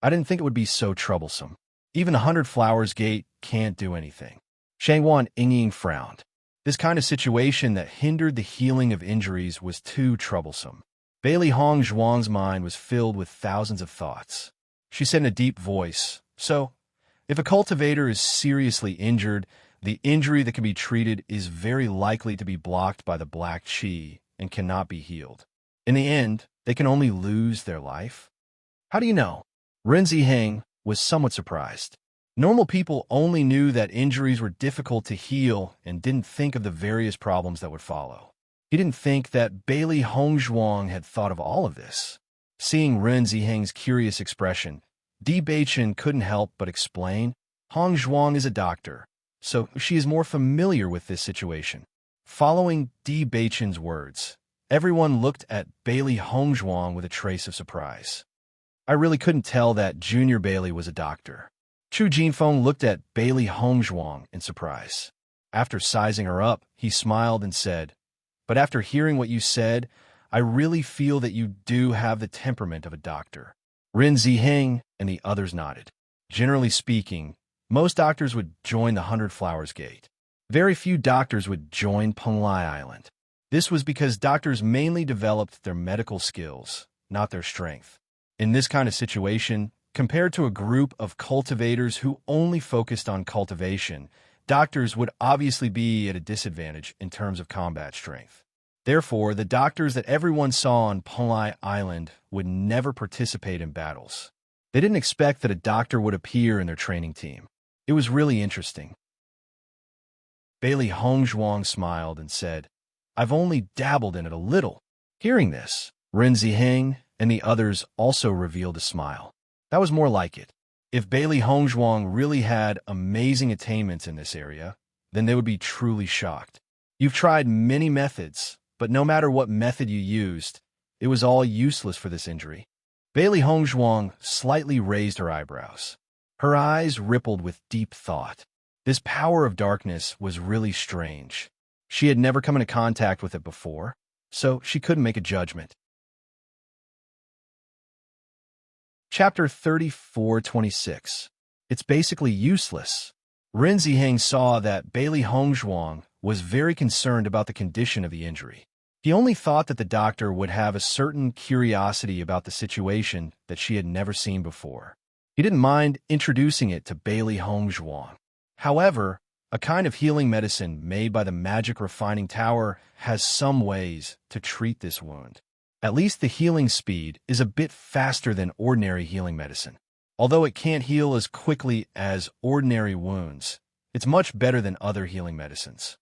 I didn't think it would be so troublesome. Even the 100 Flowers Gate can't do anything. Shangwan Yingying frowned. This kind of situation that hindered the healing of injuries was too troublesome. Bailey Hongzhuang's mind was filled with thousands of thoughts. She said in a deep voice, So, if a cultivator is seriously injured, the injury that can be treated is very likely to be blocked by the black qi and cannot be healed. In the end, they can only lose their life. How do you know? Ren Ziheng was somewhat surprised. Normal people only knew that injuries were difficult to heal and didn't think of the various problems that would follow. He didn't think that Bailey Hongzhuang had thought of all of this. Seeing Ren Ziheng's curious expression, Di Beichun couldn't help but explain, Hongzhuang is a doctor, so she is more familiar with this situation. Following Di Beichun's words, everyone looked at Bailey Hongzhuang with a trace of surprise. I really couldn't tell that Junior Bailey was a doctor. Chu Jinfeng looked at Bailey Hongzhuang in surprise. After sizing her up, he smiled and said, But after hearing what you said, I really feel that you do have the temperament of a doctor. Ren Ziheng and the others nodded. Generally speaking, most doctors would join the 100 Flowers Gate. Very few doctors would join Penglai Island. This was because doctors mainly developed their medical skills, not their strength. In this kind of situation, compared to a group of cultivators who only focused on cultivation, doctors would obviously be at a disadvantage in terms of combat strength. Therefore, the doctors that everyone saw on Penglai Island would never participate in battles. They didn't expect that a doctor would appear in their training team. It was really interesting. Bailey Hongzhuang smiled and said, I've only dabbled in it a little. Hearing this, Ren Ziheng and the others also revealed a smile. That was more like it. If Bailey Hongzhuang really had amazing attainments in this area, then they would be truly shocked. You've tried many methods, but no matter what method you used, it was all useless for this injury. Bailey Hongzhuang slightly raised her eyebrows. Her eyes rippled with deep thought. This power of darkness was really strange. She had never come into contact with it before, so she couldn't make a judgment. Chapter 34-26. It's basically useless. Ren Ziheng saw that Bailey Hongzhuang was very concerned about the condition of the injury. He only thought that the doctor would have a certain curiosity about the situation that she had never seen before. He didn't mind introducing it to Bailey Hongzhuang. However, a kind of healing medicine made by the magic refining tower has some ways to treat this wound. At least the healing speed is a bit faster than ordinary healing medicine. Although it can't heal as quickly as ordinary wounds, it's much better than other healing medicines.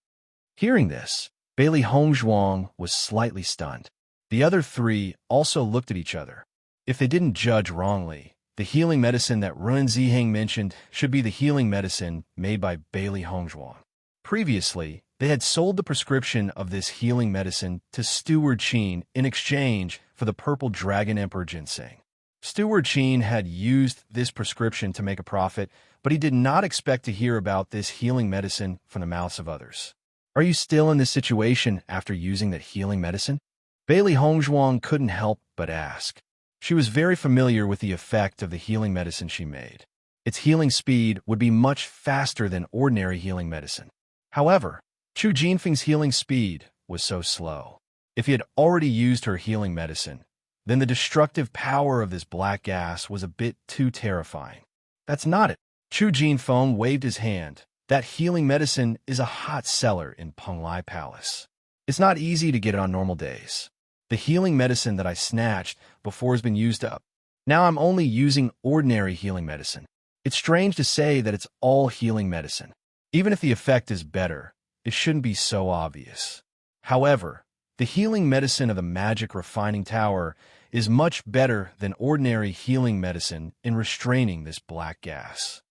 Hearing this, Bailey Hongzhuang was slightly stunned. The other three also looked at each other. If they didn't judge wrongly, the healing medicine that Ren Ziheng mentioned should be the healing medicine made by Bailey Hongzhuang. Previously, they had sold the prescription of this healing medicine to Steward Qin in exchange for the purple dragon emperor ginseng. Steward Qin had used this prescription to make a profit, but he did not expect to hear about this healing medicine from the mouths of others. Are you still in this situation after using that healing medicine? Bailey Hongzhuang couldn't help but ask. She was very familiar with the effect of the healing medicine she made. Its healing speed would be much faster than ordinary healing medicine. However, Chu Jinfeng's healing speed was so slow. If he had already used her healing medicine, then the destructive power of this black gas was a bit too terrifying. That's not it. Chu Jinfeng waved his hand. That healing medicine is a hot seller in Penglai Palace. It's not easy to get it on normal days. The healing medicine that I snatched before has been used up. Now I'm only using ordinary healing medicine. It's strange to say that it's all healing medicine. Even if the effect is better, it shouldn't be so obvious. However, the healing medicine of the magic refining tower is much better than ordinary healing medicine in restraining this black gas.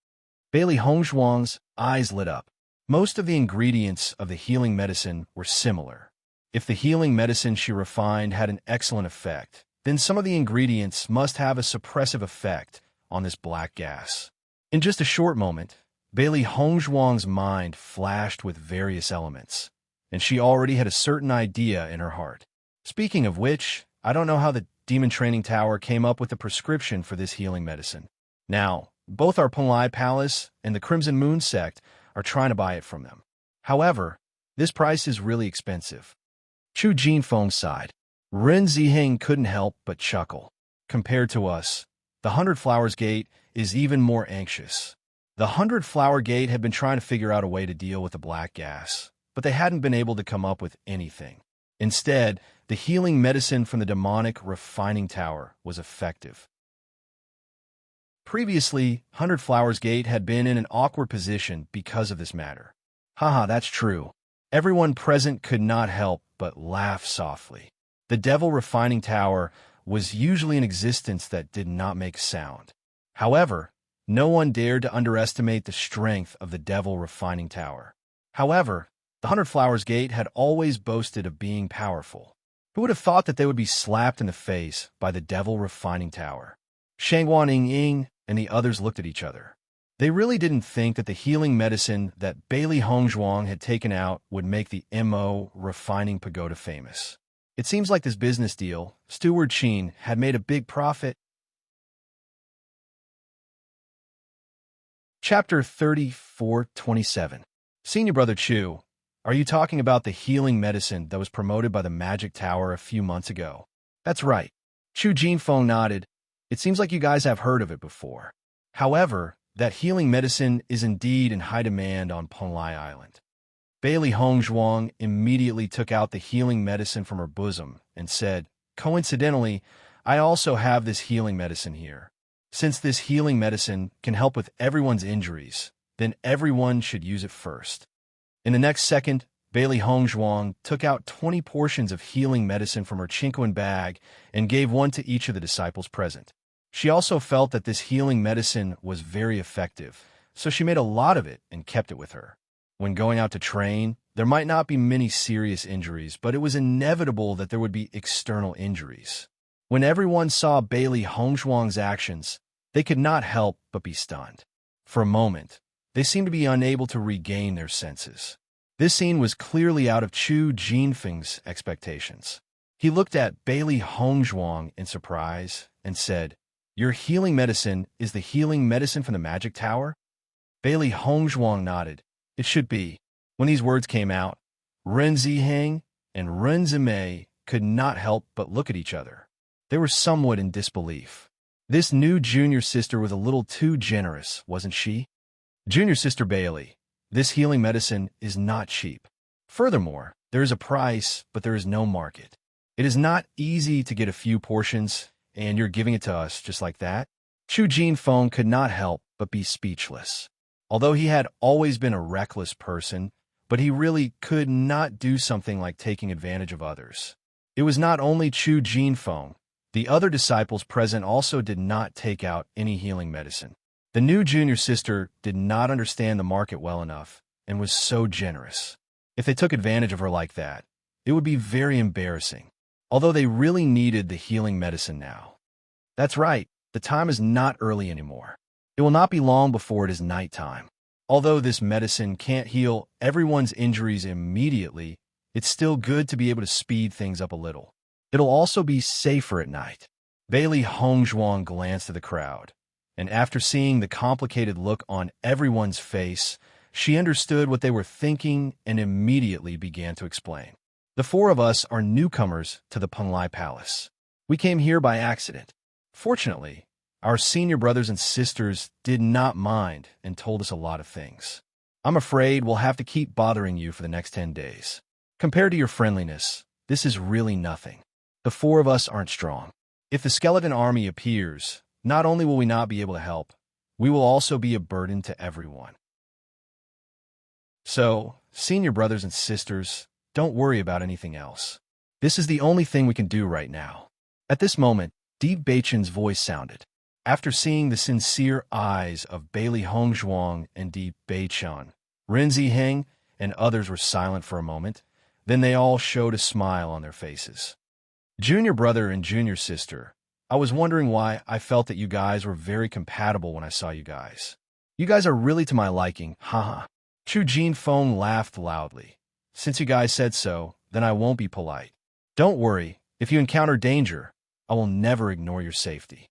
Bailey Hongzhuang's eyes lit up. Most of the ingredients of the healing medicine were similar. If the healing medicine she refined had an excellent effect, then some of the ingredients must have a suppressive effect on this black gas. In just a short moment, Bailey Hongzhuang's mind flashed with various elements, and she already had a certain idea in her heart. Speaking of which, I don't know how the Demon Training Tower came up with the prescription for this healing medicine. Now, both our Penglai Palace and the Crimson Moon sect are trying to buy it from them. However, this price is really expensive. Chu Jinfeng sighed. Ren Ziheng couldn't help but chuckle. Compared to us, the 100 Flowers Gate is even more anxious. The 100 Flower Gate had been trying to figure out a way to deal with the black gas, but they hadn't been able to come up with anything. Instead, the healing medicine from the demonic refining tower was effective. Previously, 100 Flowers Gate had been in an awkward position because of this matter. Haha, that's true. Everyone present could not help but laugh softly. The Devil Refining Tower was usually an existence that did not make sound. However, no one dared to underestimate the strength of the Devil Refining Tower. However, the 100 Flowers Gate had always boasted of being powerful. Who would have thought that they would be slapped in the face by the Devil Refining Tower? Shangguan Ying and the others looked at each other. They really didn't think that the healing medicine that Bailey Hongzhuang had taken out would make the MO Refining Pagoda famous. It seems like this business deal, Steward Qin had made a big profit. Chapter 34:27. Senior Brother Chu, are you talking about the healing medicine that was promoted by the Magic Tower a few months ago? That's right. Chu Jinfeng nodded. It seems like you guys have heard of it before. However, that healing medicine is indeed in high demand on Penglai Island. Bailey Hongzhuang immediately took out the healing medicine from her bosom and said, "Coincidentally, I also have this healing medicine here. Since this healing medicine can help with everyone's injuries, then everyone should use it first." In the next second, Bailey Hongzhuang took out 20 portions of healing medicine from her Chinquan bag and gave one to each of the disciples present. She also felt that this healing medicine was very effective, so she made a lot of it and kept it with her. When going out to train, there might not be many serious injuries, but it was inevitable that there would be external injuries. When everyone saw Bailey Hongzhuang's actions, they could not help but be stunned. For a moment, they seemed to be unable to regain their senses. This scene was clearly out of Chu Jinfeng's expectations. He looked at Bailey Hongzhuang in surprise and said, "Your healing medicine is the healing medicine from the Magic Tower?" Bailey Hongzhuang nodded. "It should be." When these words came out, Ren Ziheng and Renzime could not help but look at each other. They were somewhat in disbelief. This new junior sister was a little too generous, wasn't she? Junior sister Bailey, this healing medicine is not cheap. Furthermore, there is a price, but there is no market. It is not easy to get a few portions, and you're giving it to us just like that? Chu Jinfeng could not help but be speechless. Although he had always been a reckless person, but he really could not do something like taking advantage of others. It was not only Chu Jinfeng. The other disciples present also did not take out any healing medicine. The new junior sister did not understand the market well enough and was so generous. If they took advantage of her like that, it would be very embarrassing, although they really needed the healing medicine now. That's right, the time is not early anymore. It will not be long before it is nighttime. Although this medicine can't heal everyone's injuries immediately, it's still good to be able to speed things up a little. It'll also be safer at night. Bailey Hongzhuang glanced at the crowd, and after seeing the complicated look on everyone's face, she understood what they were thinking and immediately began to explain. The four of us are newcomers to the Penglai Palace. We came here by accident. Fortunately, our senior brothers and sisters did not mind and told us a lot of things. I'm afraid we'll have to keep bothering you for the next 10 days. Compared to your friendliness, this is really nothing. The four of us aren't strong. If the skeleton army appears, not only will we not be able to help, we will also be a burden to everyone. So, senior brothers and sisters, don't worry about anything else. This is the only thing we can do right now. At this moment, Di Beichen's voice sounded. After seeing the sincere eyes of Bailey Hongzhuang and Di Beichen, Ren Ziheng and others were silent for a moment. Then they all showed a smile on their faces. Junior brother and junior sister, I was wondering why I felt that you guys were very compatible when I saw you guys. You guys are really to my liking, haha. Chu Jinfeng laughed loudly. Since you guys said so, then I won't be polite. Don't worry, if you encounter danger, I will never ignore your safety.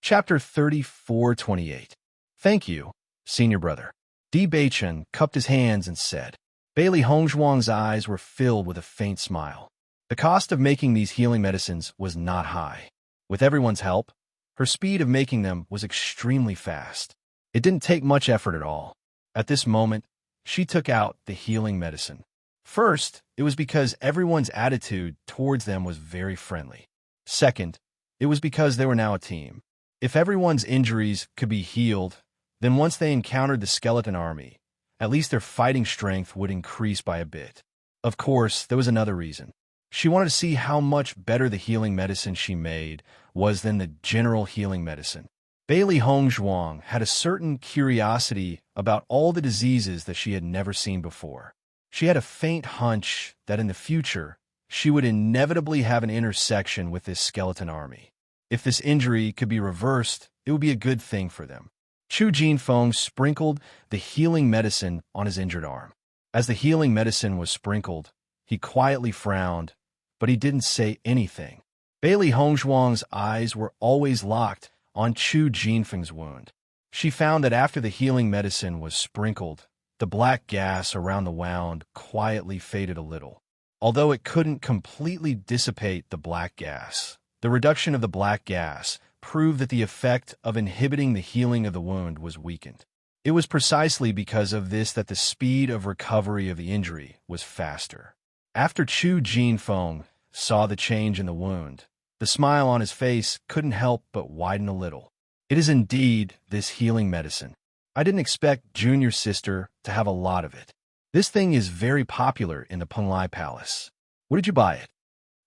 Chapter 34-28. Thank you, senior brother. Di Beichen cupped his hands and said. Bailey Hongzhuang's eyes were filled with a faint smile. The cost of making these healing medicines was not high. With everyone's help, her speed of making them was extremely fast. It didn't take much effort at all. At this moment, she took out the healing medicine. First, it was because everyone's attitude towards them was very friendly. Second, it was because they were now a team. If everyone's injuries could be healed, then once they encountered the skeleton army, at least their fighting strength would increase by a bit. Of course, there was another reason. She wanted to see how much better the healing medicine she made was than the general healing medicine. Bailey Hongzhuang had a certain curiosity about all the diseases that she had never seen before. She had a faint hunch that in the future, she would inevitably have an intersection with this skeleton army. If this injury could be reversed, it would be a good thing for them. Chu Jinfeng sprinkled the healing medicine on his injured arm. As the healing medicine was sprinkled, he quietly frowned, but he didn't say anything. Bailey Hongzhuang's eyes were always locked on Chu Jinfeng's wound. She found that after the healing medicine was sprinkled, the black gas around the wound quietly faded a little. Although it couldn't completely dissipate the black gas, the reduction of the black gas proved that the effect of inhibiting the healing of the wound was weakened. It was precisely because of this that the speed of recovery of the injury was faster. After Chu Jinfeng saw the change in the wound, the smile on his face couldn't help but widen a little. It is indeed this healing medicine. I didn't expect junior sister to have a lot of it. This thing is very popular in the Penglai Palace. Where did you buy it?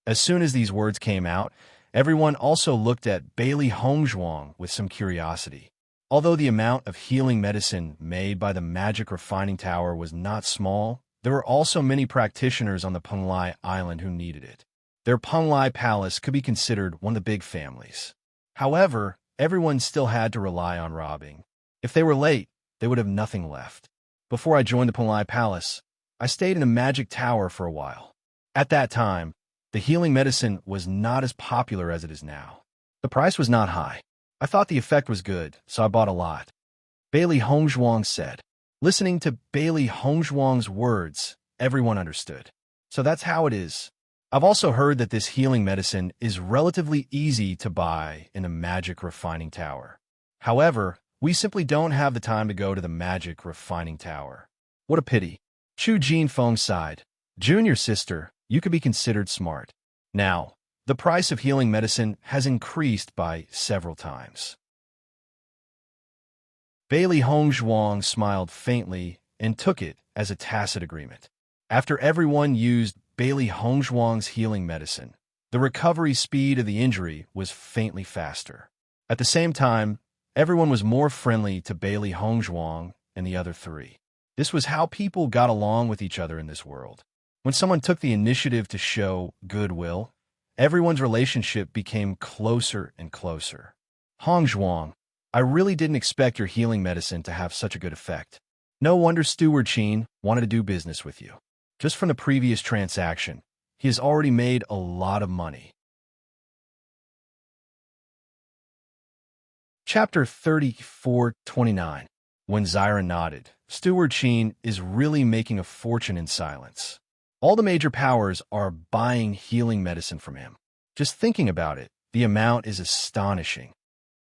As soon as these words came out, everyone also looked at Bailey Hongzhuang with some curiosity. Although the amount of healing medicine made by the magic refining tower was not small, there were also many practitioners on the Penglai Island who needed it. Their Penglai Palace could be considered one of the big families. However, everyone still had to rely on robbing. If they were late, they would have nothing left. Before I joined the Penglai Palace, I stayed in a magic tower for a while. At that time, the healing medicine was not as popular as it is now. The price was not high. I thought the effect was good, so I bought a lot. Bailey Hongzhuang said. Listening to Bailey Hongzhuang's words, everyone understood. So that's how it is. I've also heard that this healing medicine is relatively easy to buy in a magic refining tower. However, we simply don't have the time to go to the magic refining tower. What a pity. Chu Jinfeng sighed. Junior sister, you could be considered smart. Now, the price of healing medicine has increased by several times. Bailey Hongzhuang smiled faintly and took it as a tacit agreement. After everyone used Bailey Hongzhuang's healing medicine, the recovery speed of the injury was faintly faster. At the same time, everyone was more friendly to Bailey Hongzhuang and the other three. This was how people got along with each other in this world. When someone took the initiative to show goodwill, everyone's relationship became closer and closer. Hongzhuang, I really didn't expect your healing medicine to have such a good effect. No wonder Steward Qin wanted to do business with you. Just from the previous transaction, he has already made a lot of money. Chapter 34:29. When Zyra nodded, Steward Qin is really making a fortune in silence. All the major powers are buying healing medicine from him. Just thinking about it, the amount is astonishing.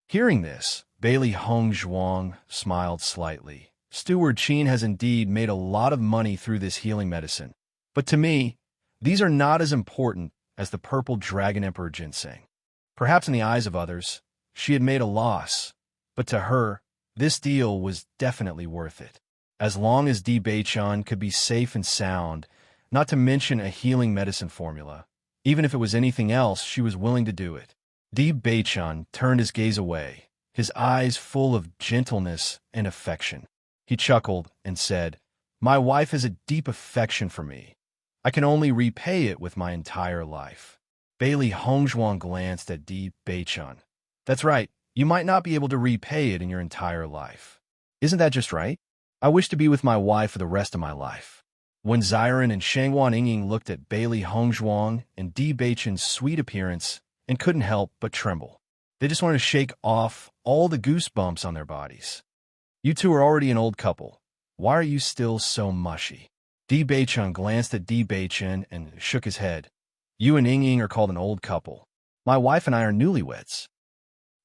Hearing this, Bailey Hongzhuang smiled slightly. Steward Qin has indeed made a lot of money through this healing medicine. But to me, these are not as important as the purple dragon emperor ginseng. Perhaps in the eyes of others, she had made a loss, but to her, this deal was definitely worth it. As long as Di Beichan could be safe and sound, not to mention a healing medicine formula, even if it was anything else, she was willing to do it. Di Beichan turned his gaze away, his eyes full of gentleness and affection. He chuckled and said, "My wife has a deep affection for me. I can only repay it with my entire life." Bailey Hongzhuang glanced at Di Beichan. "That's right, you might not be able to repay it in your entire life. Isn't that just right? I wish to be with my wife for the rest of my life." When Zyron and Shangwan Yingying looked at Bailey Hongzhuang and Di Beichan's sweet appearance and couldn't help but tremble. They just wanted to shake off all the goosebumps on their bodies. "You two are already an old couple. Why are you still so mushy?" Di Beichan glanced at Di Beichan and shook his head. "You and Yingying are called an old couple. My wife and I are newlyweds."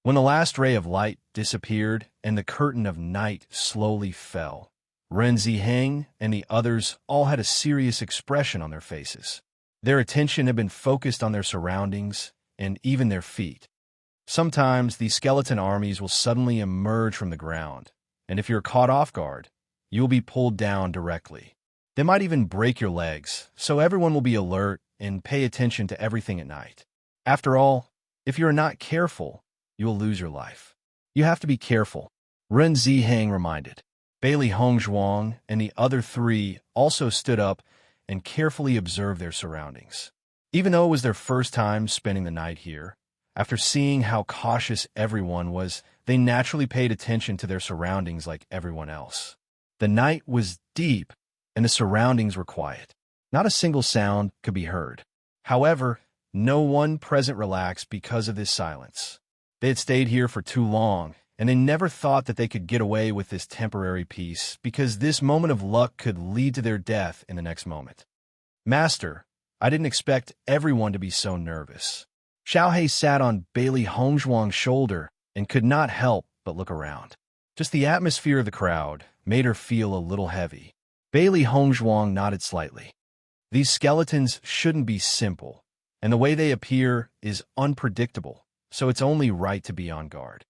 When the last ray of light disappeared and the curtain of night slowly fell, Ren Ziheng and the others all had a serious expression on their faces. Their attention had been focused on their surroundings and even their feet. Sometimes these skeleton armies will suddenly emerge from the ground, and if you're caught off guard, you will be pulled down directly. They might even break your legs, so everyone will be alert and pay attention to everything at night. After all, if you are not careful, you will lose your life. You have to be careful, Ren Ziheng reminded. Bailey Hongzhuang and the other three also stood up and carefully observed their surroundings. Even though it was their first time spending the night here, after seeing how cautious everyone was, they naturally paid attention to their surroundings like everyone else. The night was deep, and the surroundings were quiet. Not a single sound could be heard. However, no one present relaxed because of this silence. They had stayed here for too long, and they never thought that they could get away with this temporary peace because this moment of luck could lead to their death in the next moment. "Master, I didn't expect everyone to be so nervous." Xiaohei sat on Bailey Hongzhuang's shoulder and could not help but look around. Just the atmosphere of the crowd made her feel a little heavy. Bailey Hongzhuang nodded slightly. These skeletons shouldn't be simple, and the way they appear is unpredictable, so it's only right to be on guard.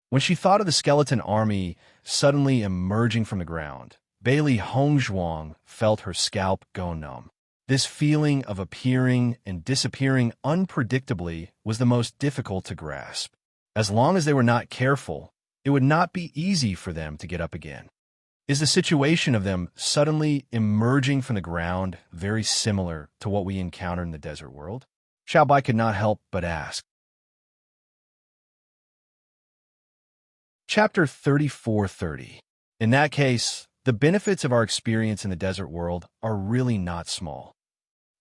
When she thought of the skeleton army suddenly emerging from the ground, Bailey Hongzhuang felt her scalp go numb. This feeling of appearing and disappearing unpredictably was the most difficult to grasp. As long as they were not careful, it would not be easy for them to get up again. Is the situation of them suddenly emerging from the ground very similar to what we encountered in the desert world? Xiaobai could not help but ask. Chapter 34:30. In that case, the benefits of our experience in the desert world are really not small.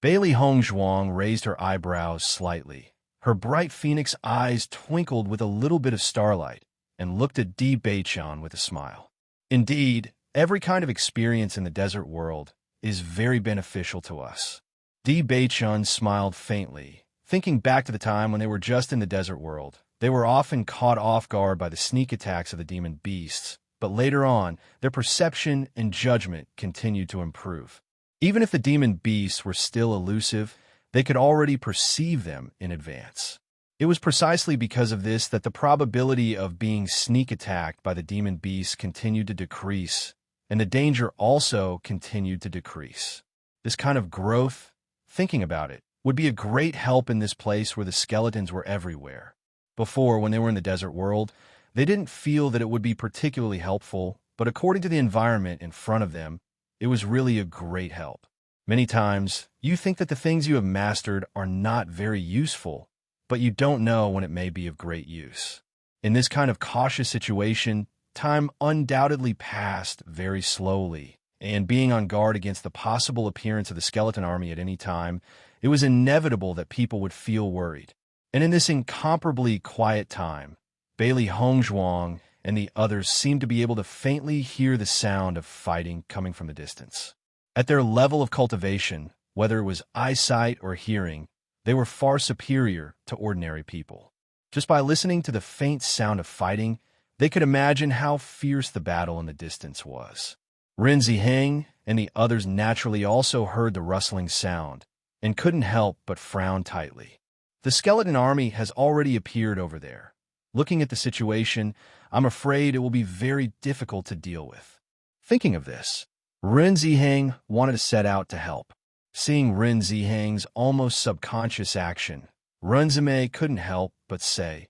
Bailey Hongzhuang raised her eyebrows slightly. Her bright phoenix eyes twinkled with a little bit of starlight and looked at Di Beichan with a smile. Indeed, every kind of experience in the desert world is very beneficial to us. Bewitching smiled faintly, thinking back to the time when they were just in the desert world. They were often caught off guard by the sneak attacks of the demon beasts, but later on, their perception and judgment continued to improve. Even if the demon beasts were still elusive, they could already perceive them in advance. It was precisely because of this that the probability of being sneak attacked by the demon beasts continued to decrease, and the danger also continued to decrease. This kind of growth, thinking about it, would be a great help in this place where the skeletons were everywhere. Before, when they were in the desert world, they didn't feel that it would be particularly helpful, but according to the environment in front of them, it was really a great help. Many times, you think that the things you have mastered are not very useful, but you don't know when it may be of great use. In this kind of cautious situation, time undoubtedly passed very slowly, and being on guard against the possible appearance of the skeleton army at any time, it was inevitable that people would feel worried. And in this incomparably quiet time, Bailey Hongzhuang and the others seemed to be able to faintly hear the sound of fighting coming from the distance. At their level of cultivation, whether it was eyesight or hearing, they were far superior to ordinary people. Just by listening to the faint sound of fighting, they could imagine how fierce the battle in the distance was. Ren Ziheng and the others naturally also heard the rustling sound and couldn't help but frown tightly. The skeleton army has already appeared over there. Looking at the situation, I'm afraid it will be very difficult to deal with. Thinking of this, Ren Ziheng wanted to set out to help. Seeing Ren Ziheng's almost subconscious action, Runzime couldn't help but say,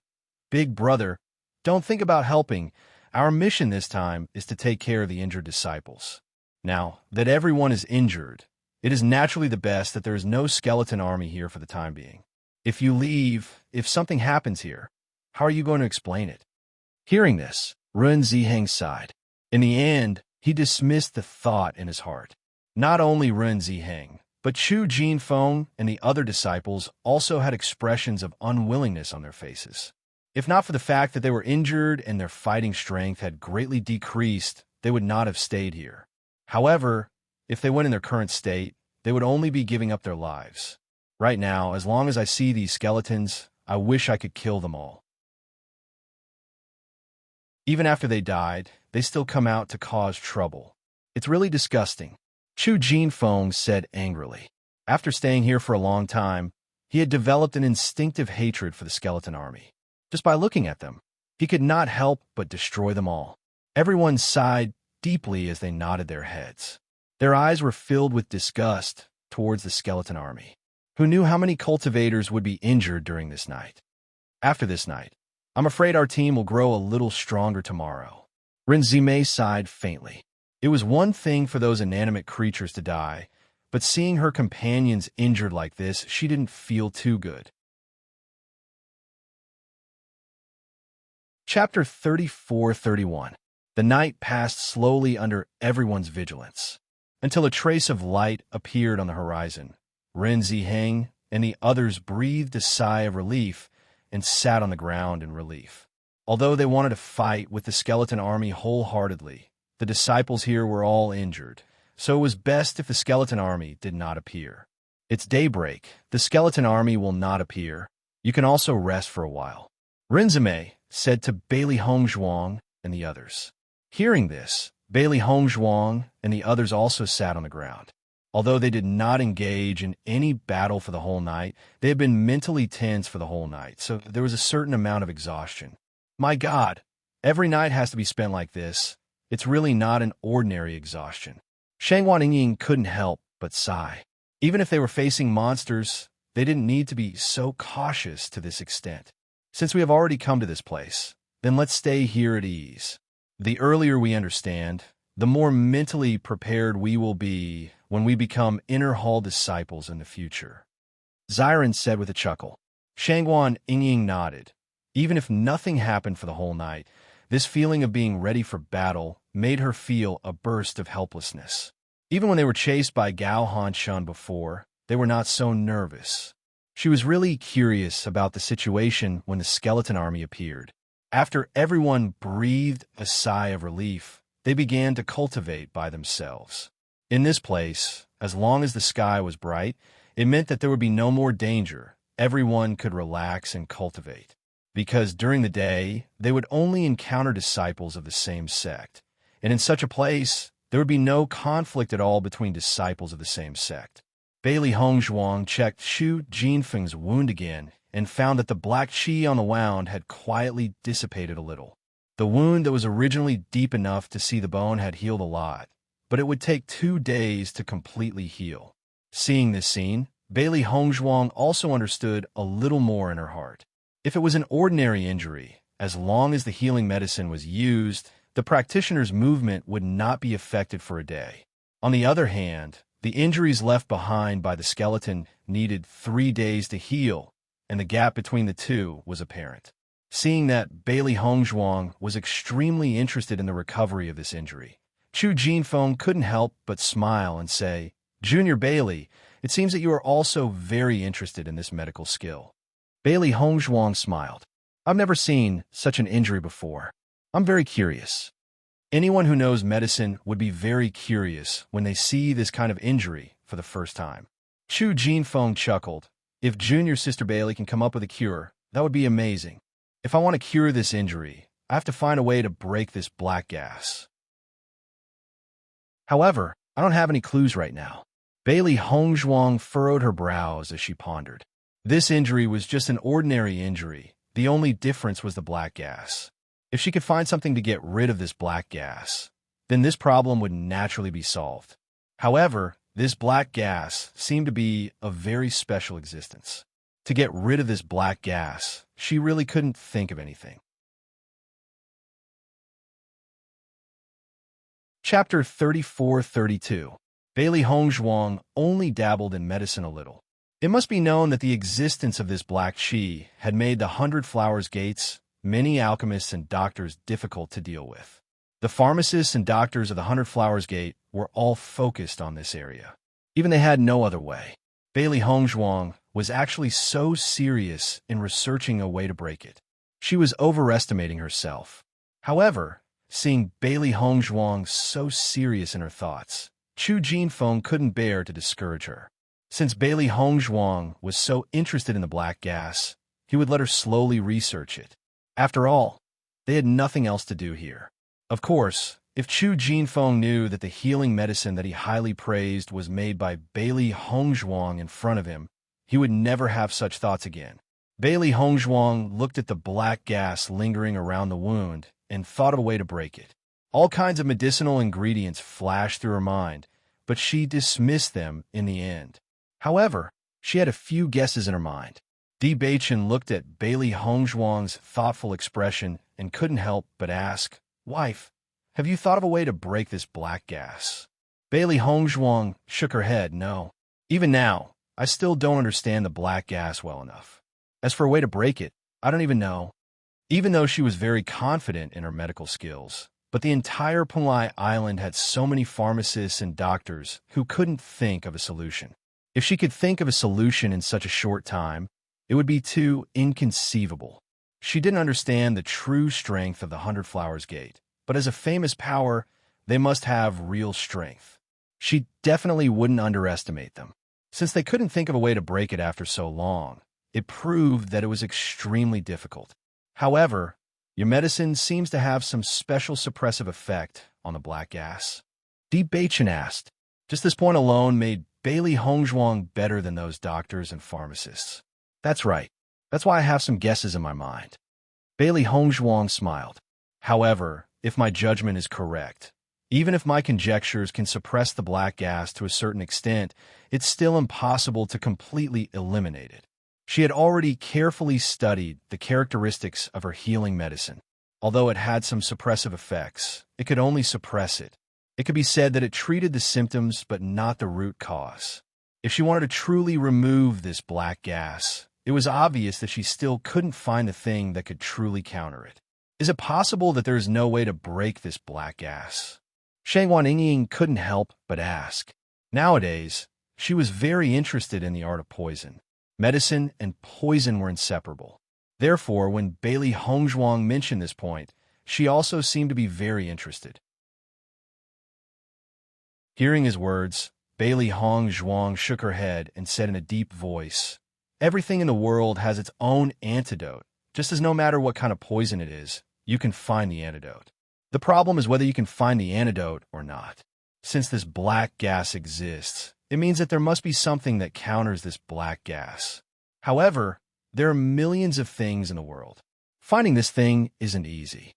"Big brother, don't think about helping. Our mission this time is to take care of the injured disciples. Now that everyone is injured, it is naturally the best that there is no skeleton army here for the time being. If you leave, if something happens here, how are you going to explain it?" Hearing this, Ren Ziheng sighed. In the end, he dismissed the thought in his heart. Not only Ren Ziheng, but Chu Jinfeng and the other disciples also had expressions of unwillingness on their faces. If not for the fact that they were injured and their fighting strength had greatly decreased, they would not have stayed here. However, if they went in their current state, they would only be giving up their lives. Right now, as long as I see these skeletons, I wish I could kill them all. Even after they died, they still come out to cause trouble. It's really disgusting, Chu Jinfeng said angrily. After staying here for a long time, he had developed an instinctive hatred for the skeleton army. Just by looking at them, he could not help but destroy them all. Everyone sighed deeply as they nodded their heads. Their eyes were filled with disgust towards the skeleton army. Who knew how many cultivators would be injured during this night? After this night, I'm afraid our team will grow a little stronger tomorrow. Rinzime sighed faintly. It was one thing for those inanimate creatures to die, but seeing her companions injured like this, she didn't feel too good. Chapter 34-31. The night passed slowly under everyone's vigilance, until a trace of light appeared on the horizon. Ren Ziheng and the others breathed a sigh of relief and sat on the ground in relief. Although they wanted to fight with the skeleton army wholeheartedly, the disciples here were all injured, so it was best if the skeleton army did not appear. It's daybreak. The skeleton army will not appear. You can also rest for a while, Rinzime said to Bailey Hongzhuang and the others. Hearing this, Bailey Hongzhuang and the others also sat on the ground. Although they did not engage in any battle for the whole night, they had been mentally tense for the whole night, so there was a certain amount of exhaustion. My God, every night has to be spent like this. It's really not an ordinary exhaustion. Shangwan Ying couldn't help but sigh. Even if they were facing monsters, they didn't need to be so cautious to this extent. Since we have already come to this place, then let's stay here at ease. The earlier we understand, the more mentally prepared we will be when we become inner hall disciples in the future. Xiren said with a chuckle. Shangwan Ying nodded. Even if nothing happened for the whole night, this feeling of being ready for battle made her feel a burst of helplessness. Even when they were chased by Gao Hanshun before, they were not so nervous. She was really curious about the situation when the skeleton army appeared. After everyone breathed a sigh of relief, they began to cultivate by themselves. In this place, as long as the sky was bright, it meant that there would be no more danger. Everyone could relax and cultivate. Because during the day, they would only encounter disciples of the same sect. And in such a place, there would be no conflict at all between disciples of the same sect. Bailey Hongzhuang checked Xu Jinfeng's wound again and found that the black qi on the wound had quietly dissipated a little. The wound that was originally deep enough to see the bone had healed a lot, but it would take 2 days to completely heal. Seeing this scene, Bailey Hongzhuang also understood a little more in her heart. If it was an ordinary injury, as long as the healing medicine was used, the practitioner's movement would not be affected for a day. On the other hand, the injuries left behind by the skeleton needed 3 days to heal, and the gap between the two was apparent. Seeing that Bailey Hongzhuang was extremely interested in the recovery of this injury, Chu Jinfeng couldn't help but smile and say, "Junior Bailey, it seems that you are also very interested in this medical skill." Bailey Hongzhuang smiled. "I've never seen such an injury before. I'm very curious." Anyone who knows medicine would be very curious when they see this kind of injury for the first time. Chu Jinfeng chuckled. "If Junior Sister Bailey can come up with a cure, that would be amazing. If I want to cure this injury, I have to find a way to break this black gas. However, I don't have any clues right now." Bailey Hongzhuang furrowed her brows as she pondered. This injury was just an ordinary injury. The only difference was the black gas. If she could find something to get rid of this black gas, then this problem would naturally be solved. However, this black gas seemed to be a very special existence. To get rid of this black gas, she really couldn't think of anything. Chapter 34-32. Bailey Hongzhuang only dabbled in medicine a little. It must be known that the existence of this black qi had made the 100 Flowers Gates, many alchemists and doctors difficult to deal with. The pharmacists and doctors of the 100 Flowers Gate were all focused on this area. Even they had no other way. Bailey Hongzhuang was actually so serious in researching a way to break it. She was overestimating herself. However, seeing Bailey Hongzhuang so serious in her thoughts, Chu Jinfeng couldn't bear to discourage her. Since Bailey Hongzhuang was so interested in the black gas, he would let her slowly research it. After all, they had nothing else to do here. Of course, if Chu Jinfeng knew that the healing medicine that he highly praised was made by Bailey Hongzhuang in front of him, he would never have such thoughts again. Bailey Hongzhuang looked at the black gas lingering around the wound and thought of a way to break it. All kinds of medicinal ingredients flashed through her mind, but she dismissed them in the end. However, she had a few guesses in her mind. Bewitching looked at Bailey Hongzhuang's thoughtful expression and couldn't help but ask, "Wife, have you thought of a way to break this black gas?" Bailey Hongzhuang shook her head, "No. Even now, I still don't understand the black gas well enough. As for a way to break it, I don't even know." Even though she was very confident in her medical skills, but the entire Penglai Island had so many pharmacists and doctors who couldn't think of a solution. If she could think of a solution in such a short time, it would be too inconceivable. She didn't understand the true strength of the 100 Flowers Gate, but as a famous power, they must have real strength. She definitely wouldn't underestimate them. Since they couldn't think of a way to break it after so long, it proved that it was extremely difficult. However, your medicine seems to have some special suppressive effect on the black gas. Bewitching asked. Just this point alone made Bailey Hongzhuang better than those doctors and pharmacists. That's right. That's why I have some guesses in my mind. Bailey Hongzhuang smiled. However, if my judgment is correct, even if my conjectures can suppress the black gas to a certain extent, it's still impossible to completely eliminate it. She had already carefully studied the characteristics of her healing medicine. Although it had some suppressive effects, it could only suppress it. It could be said that it treated the symptoms but not the root cause. If she wanted to truly remove this black gas, it was obvious that she still couldn't find the thing that could truly counter it. Is it possible that there is no way to break this black gas? Shang Waningying couldn't help but ask. Nowadays, she was very interested in the art of poison. Medicine and poison were inseparable. Therefore, when Bailey Hongzhuang mentioned this point, she also seemed to be very interested. Hearing his words, Bailey Hong Zhuang shook her head and said in a deep voice, "Everything in the world has its own antidote, just as no matter what kind of poison it is, you can find the antidote. The problem is whether you can find the antidote or not. Since this black gas exists, it means that there must be something that counters this black gas. However, there are millions of things in the world. Finding this thing isn't easy."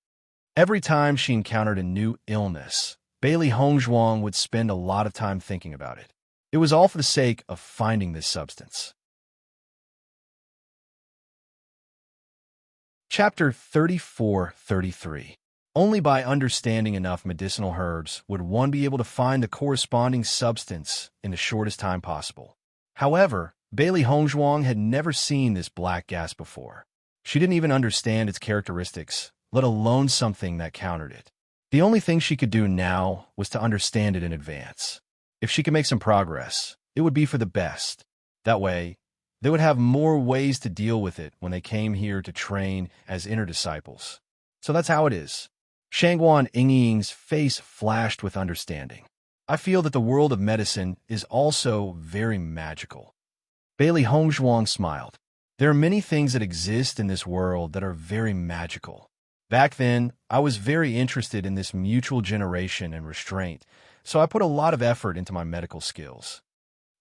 Every time she encountered a new illness, Bailey Hongzhuang would spend a lot of time thinking about it. It was all for the sake of finding this substance. Chapter 34-33. Only by understanding enough medicinal herbs would one be able to find the corresponding substance in the shortest time possible. However, Bailey Hongzhuang had never seen this black gas before. She didn't even understand its characteristics, let alone something that countered it. The only thing she could do now was to understand it in advance. If she could make some progress, it would be for the best. That way, they would have more ways to deal with it when they came here to train as inner disciples. So that's how it is. Shangguan Yingying's face flashed with understanding. I feel that the world of medicine is also very magical. Bailey Hongzhuang smiled. There are many things that exist in this world that are very magical. Back then, I was very interested in this mutual generation and restraint, so I put a lot of effort into my medical skills.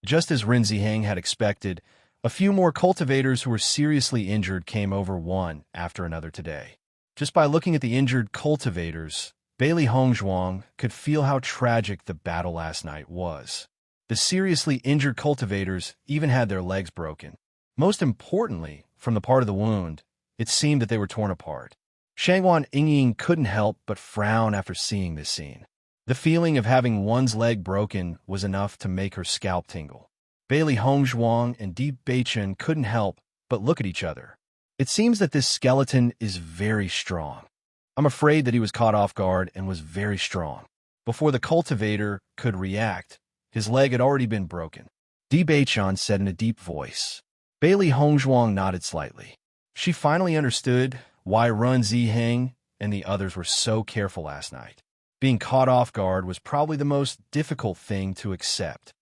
Just as Ren Ziheng had expected, a few more cultivators who were seriously injured came over one after another today. Just by looking at the injured cultivators, Bailey Hongzhuang could feel how tragic the battle last night was. The seriously injured cultivators even had their legs broken. Most importantly, from the part of the wound, it seemed that they were torn apart. Shangguan Yingying couldn't help but frown after seeing this scene. The feeling of having one's leg broken was enough to make her scalp tingle. Bailey Hongzhuang and Deep Beichen couldn't help but look at each other. It seems that this skeleton is very strong. I'm afraid that he was caught off guard and was very strong. Before the cultivator could react, his leg had already been broken. Di Beichen said in a deep voice. Bailey Hongzhuang nodded slightly. She finally understood why Ren Ziheng and the others were so careful last night. Being caught off guard was probably the most difficult thing to accept.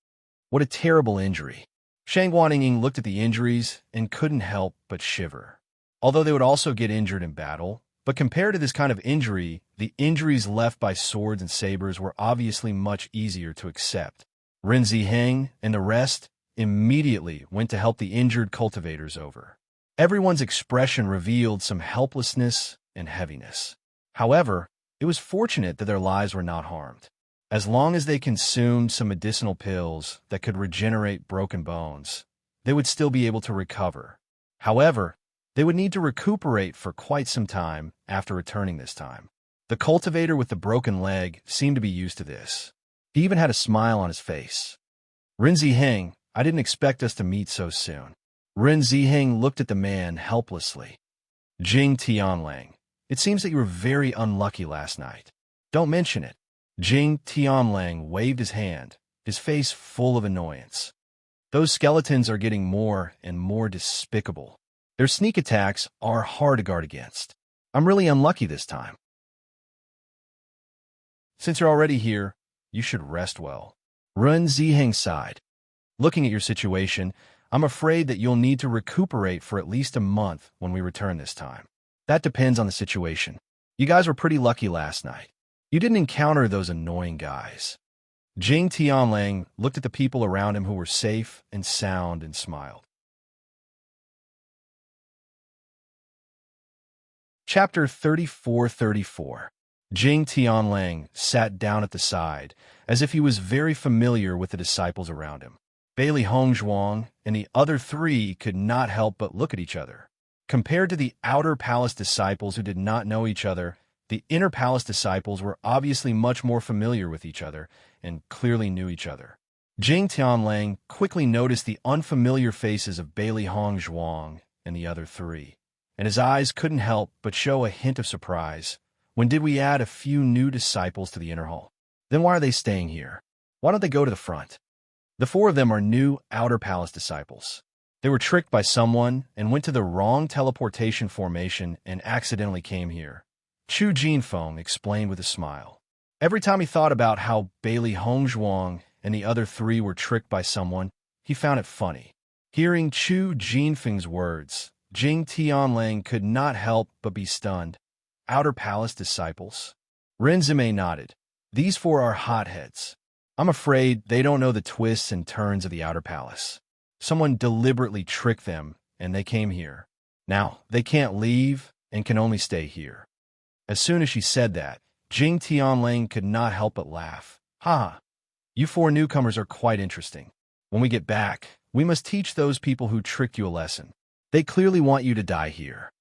What a terrible injury. Shangguan Yingying looked at the injuries and couldn't help but shiver. Although they would also get injured in battle, but compared to this kind of injury, the injuries left by swords and sabers were obviously much easier to accept. Ren Ziheng and the rest immediately went to help the injured cultivators over. Everyone's expression revealed some helplessness and heaviness. However, it was fortunate that their lives were not harmed. As long as they consumed some medicinal pills that could regenerate broken bones, they would still be able to recover. However, they would need to recuperate for quite some time after returning this time. The cultivator with the broken leg seemed to be used to this. He even had a smile on his face. Ren Ziheng, I didn't expect us to meet so soon. Ren Ziheng looked at the man helplessly. Jing Tianlang, it seems that you were very unlucky last night. Don't mention it. Jing Tianlang waved his hand, his face full of annoyance. Those skeletons are getting more and more despicable. Their sneak attacks are hard to guard against. I'm really unlucky this time. Since you're already here, you should rest well. Ren Ziheng sighed. Looking at your situation, I'm afraid that you'll need to recuperate for at least a month when we return this time. That depends on the situation. You guys were pretty lucky last night. You didn't encounter those annoying guys. Jing Tianlang looked at the people around him who were safe and sound and smiled. Chapter 34-34. Jing Tianlang sat down at the side, as if he was very familiar with the disciples around him. Bailey Hongzhuang and the other three could not help but look at each other. Compared to the outer palace disciples who did not know each other, the inner palace disciples were obviously much more familiar with each other and clearly knew each other. Jing Tianlang quickly noticed the unfamiliar faces of Bailey Hongzhuang and the other three, and his eyes couldn't help but show a hint of surprise. When did we add a few new disciples to the inner hall? Then why are they staying here? Why don't they go to the front? The four of them are new outer palace disciples. They were tricked by someone and went to the wrong teleportation formation and accidentally came here. Chu Jinfeng explained with a smile. Every time he thought about how Bailey Hongzhuang and the other three were tricked by someone, he found it funny. Hearing Chu Jinfeng's words, Jing Tianlang could not help but be stunned. Outer Palace disciples? Ren Zimei nodded. These four are hotheads. I'm afraid they don't know the twists and turns of the Outer Palace. Someone deliberately tricked them, and they came here. Now, they can't leave and can only stay here. As soon as she said that, Jing Tianlang could not help but laugh. Ha! You four newcomers are quite interesting. When we get back, we must teach those people who tricked you a lesson. They clearly want you to die here.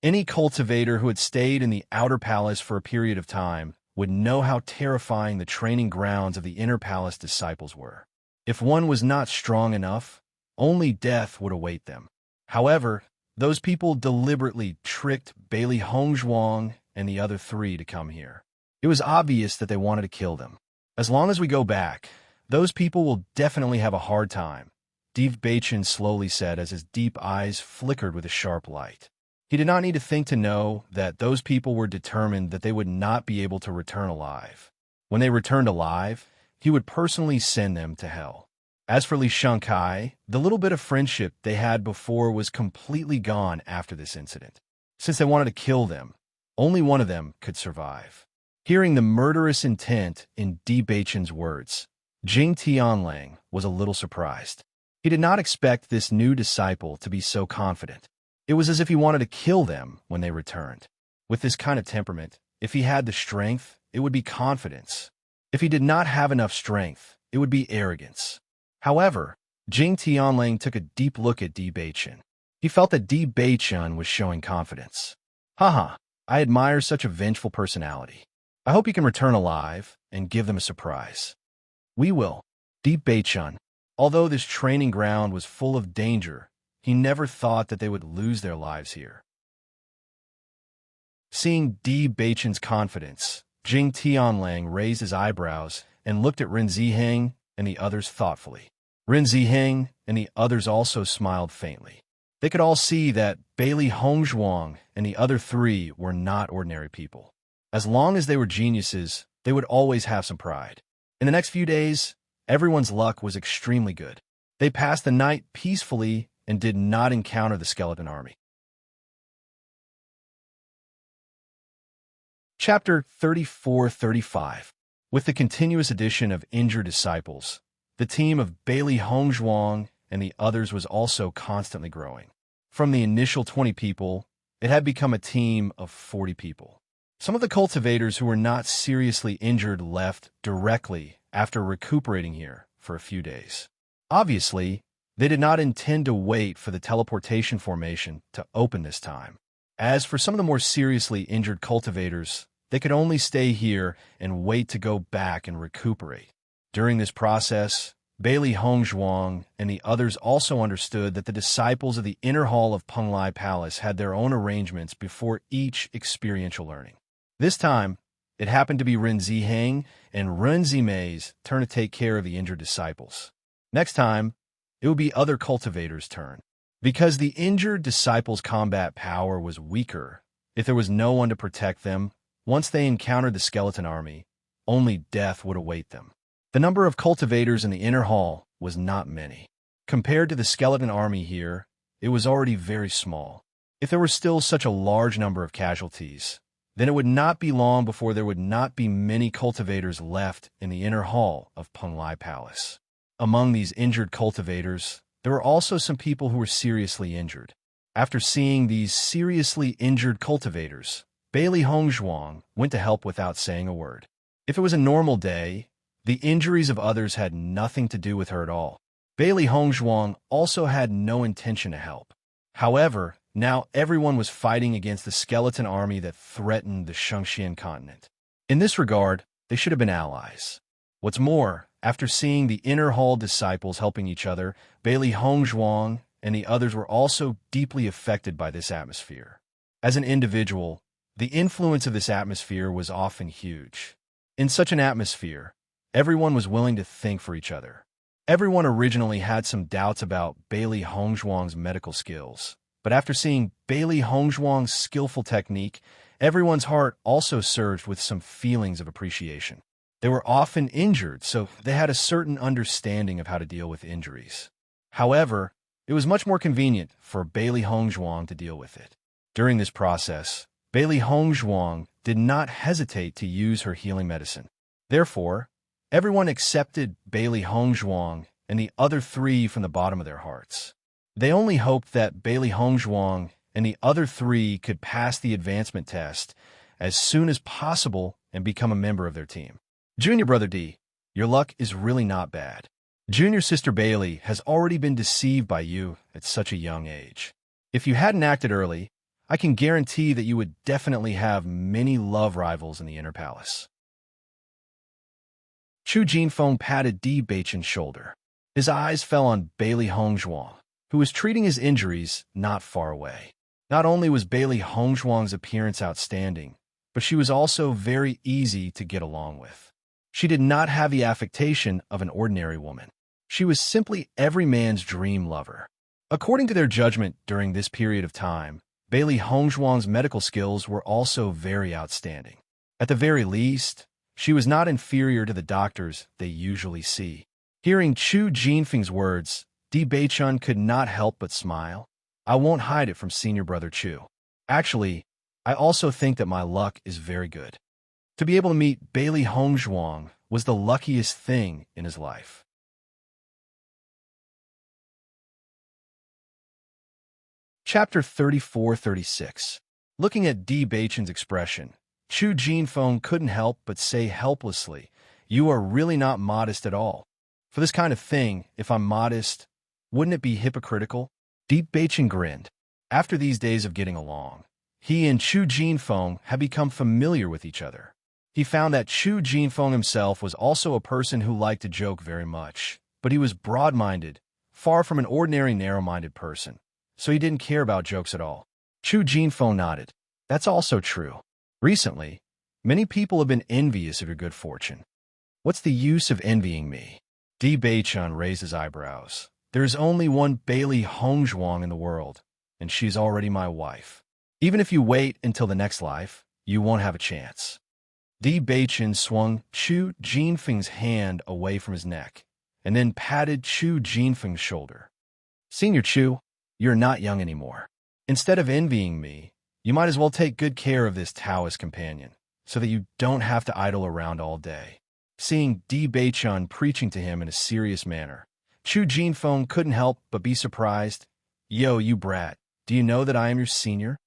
Any cultivator who had stayed in the Outer Palace for a period of time would know how terrifying the training grounds of the Inner Palace disciples were. If one was not strong enough, only death would await them. However, those people deliberately tricked Bailey Hongzhuang and the other three to come here. It was obvious that they wanted to kill them. As long as we go back, those people will definitely have a hard time, Bewitching slowly said as his deep eyes flickered with a sharp light. He did not need to think to know that those people were determined that they would not be able to return alive. When they returned alive, he would personally send them to hell. As for Li Shankai, the little bit of friendship they had before was completely gone after this incident. Since they wanted to kill them, only one of them could survive. Hearing the murderous intent in Bewitching's words, Jing Tianlang was a little surprised. He did not expect this new disciple to be so confident. It was as if he wanted to kill them when they returned. With this kind of temperament, if he had the strength, it would be confidence. If he did not have enough strength, it would be arrogance. However, Jing Tianlang took a deep look at Bewitching. He felt that Bewitching was showing confidence. Haha, I admire such a vengeful personality. I hope you can return alive and give them a surprise. We will. Bewitching. Although this training ground was full of danger, he never thought that they would lose their lives here. Seeing Bewitching's confidence, Jing Tianlang raised his eyebrows and looked at Ren Ziheng and the others thoughtfully. Ren Ziheng and the others also smiled faintly. They could all see that Bailey Hongzhuang and the other three were not ordinary people. As long as they were geniuses, they would always have some pride. In the next few days, everyone's luck was extremely good. They passed the night peacefully and did not encounter the skeleton army. Chapter 34-35. With the continuous addition of injured disciples, the team of Bailey Hongzhuang and the others was also constantly growing. From the initial 20 people, it had become a team of 40 people. Some of the cultivators who were not seriously injured left directly after recuperating here for a few days. Obviously, they did not intend to wait for the teleportation formation to open this time. As for some of the more seriously injured cultivators, they could only stay here and wait to go back and recuperate. During this process, Bailey Hongzhuang and the others also understood that the disciples of the inner hall of Penglai Palace had their own arrangements before each experiential learning. This time, it happened to be Ren Ziheng and Ren Zimei's turn to take care of the injured disciples. Next time, it would be other cultivators' turn. Because the injured disciples' combat power was weaker, if there was no one to protect them, once they encountered the skeleton army, only death would await them. The number of cultivators in the inner hall was not many. Compared to the skeleton army here, it was already very small. If there were still such a large number of casualties, then it would not be long before there would not be many cultivators left in the inner hall of Penglai Palace. Among these injured cultivators, there were also some people who were seriously injured. After seeing these seriously injured cultivators, Bailey Hongzhuang went to help without saying a word. If it was a normal day, the injuries of others had nothing to do with her at all. Bailey Hongzhuang also had no intention to help. However, now everyone was fighting against the skeleton army that threatened the Shengxian continent. In this regard, they should have been allies. What's more, after seeing the inner hall disciples helping each other, Bailey Hongzhuang and the others were also deeply affected by this atmosphere. As an individual, the influence of this atmosphere was often huge. In such an atmosphere, everyone was willing to think for each other. Everyone originally had some doubts about Bailey Hongzhuang's medical skills, but after seeing Bailey Hongzhuang's skillful technique Everyone's heart also surged with some feelings of appreciation. They were often injured, so they had a certain understanding of how to deal with injuries. However, it was much more convenient for Bailey Hongzhuang to deal with it. During this process, Bailey Hongzhuang did not hesitate to use her healing medicine. Therefore, everyone accepted Bailey Hongzhuang and the other three from the bottom of their hearts. They only hoped that Bailey Hongzhuang and the other three could pass the advancement test as soon as possible and become a member of their team. Junior Brother D, your luck is really not bad. Junior Sister Bailey has already been deceived by you at such a young age. If you hadn't acted early, I can guarantee that you would definitely have many love rivals in the Inner Palace. Chu Jinfeng patted Di Beichen's shoulder. His eyes fell on Bailey Hongzhuang, who was treating his injuries not far away. Not only was Bailey Hongzhuang's appearance outstanding, but she was also very easy to get along with. She did not have the affectation of an ordinary woman. She was simply every man's dream lover. According to their judgment during this period of time, Bailey Hongzhuang's medical skills were also very outstanding. At the very least, she was not inferior to the doctors they usually see. Hearing Chu Jinfeng's words, Di Beichun could not help but smile. I won't hide it from Senior Brother Chu. Actually, I also think that my luck is very good. To be able to meet Bailey Hongzhuang was the luckiest thing in his life. Chapter 34-36. Looking at Di Beichen's expression, Chu Jinfeng couldn't help but say helplessly, "You are really not modest at all. For this kind of thing, if I'm modest, wouldn't it be hypocritical?" Di Beichen grinned. After these days of getting along, he and Chu Jinfeng had become familiar with each other. He found that Chu Jinfeng himself was also a person who liked to joke very much, but he was broad-minded, far from an ordinary narrow-minded person, so he didn't care about jokes at all. Chu Jinfeng nodded. That's also true. Recently, many people have been envious of your good fortune. What's the use of envying me? Di Beichun raised his eyebrows. There is only one Bailey Hongzhuang in the world, and she's already my wife. Even if you wait until the next life, you won't have a chance. Di Beichen swung Chu Jinfeng's hand away from his neck, and then patted Chu Jinfeng's shoulder. Senior Chu, you're not young anymore. Instead of envying me, you might as well take good care of this Taoist companion, so that you don't have to idle around all day. Seeing Di Beichun preaching to him in a serious manner, Chu Jinfeng couldn't help but be surprised. Yo, you brat, do you know that I am your senior?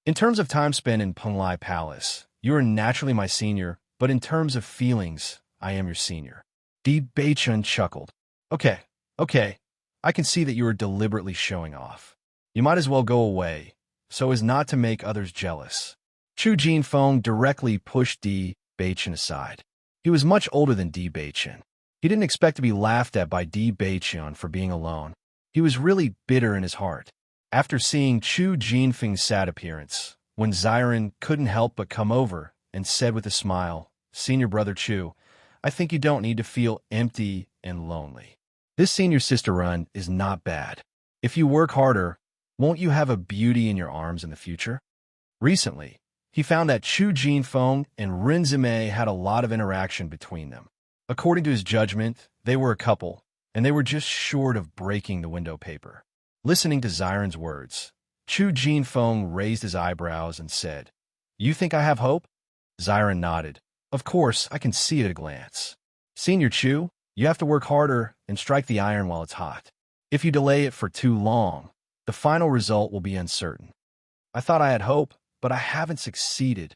In terms of time spent in Penglai Palace, you are naturally my senior, but in terms of feelings, I am your senior. Di Beichun chuckled. Okay, I can see that you are deliberately showing off. You might as well go away, so as not to make others jealous. Chu Jinfeng directly pushed Di Beichen aside. He was much older than Di Beichen. He didn't expect to be laughed at by Di Beichen for being alone. He was really bitter in his heart. After seeing Chu Jinfeng's sad appearance, when Xiren couldn't help but come over and said with a smile, Senior Brother Chu, I think you don't need to feel empty and lonely. This senior sister run is not bad. If you work harder, won't you have a beauty in your arms in the future? Recently, he found that Chu Jinfeng and Rin Zimei had a lot of interaction between them. According to his judgment, they were a couple, and they were just short of breaking the window paper. Listening to Xiren's words, Chu Jinfeng raised his eyebrows and said, You think I have hope? Xiren nodded. Of course, I can see at a glance. Senior Chu, you have to work harder and strike the iron while it's hot. If you delay it for too long, the final result will be uncertain. I thought I had hope, but I haven't succeeded.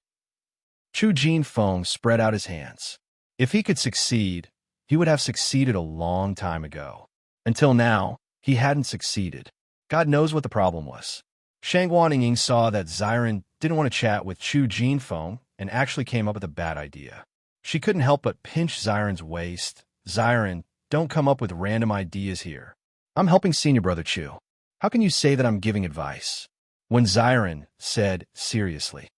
Chu Jinfeng spread out his hands. If he could succeed, he would have succeeded a long time ago. Until now, he hadn't succeeded. God knows what the problem was. Shang Guanying saw that Xiren didn't want to chat with Chu Jinfeng and actually came up with a bad idea. She couldn't help but pinch Xiren's waist. Xiren, don't come up with random ideas here. I'm helping Senior Brother Chu. How can you say that I'm giving advice? When Xiren said seriously.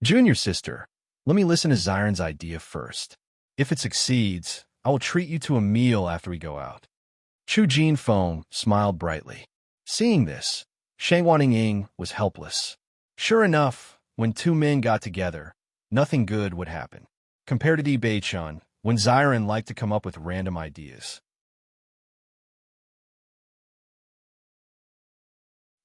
Junior sister, let me listen to Xiren's idea first. If it succeeds, I will treat you to a meal after we go out. Chu Jinfeng smiled brightly. Seeing this, Shang Guanying was helpless. Sure enough, when two men got together, nothing good would happen. Compared to Bewitching, when Xiren liked to come up with random ideas.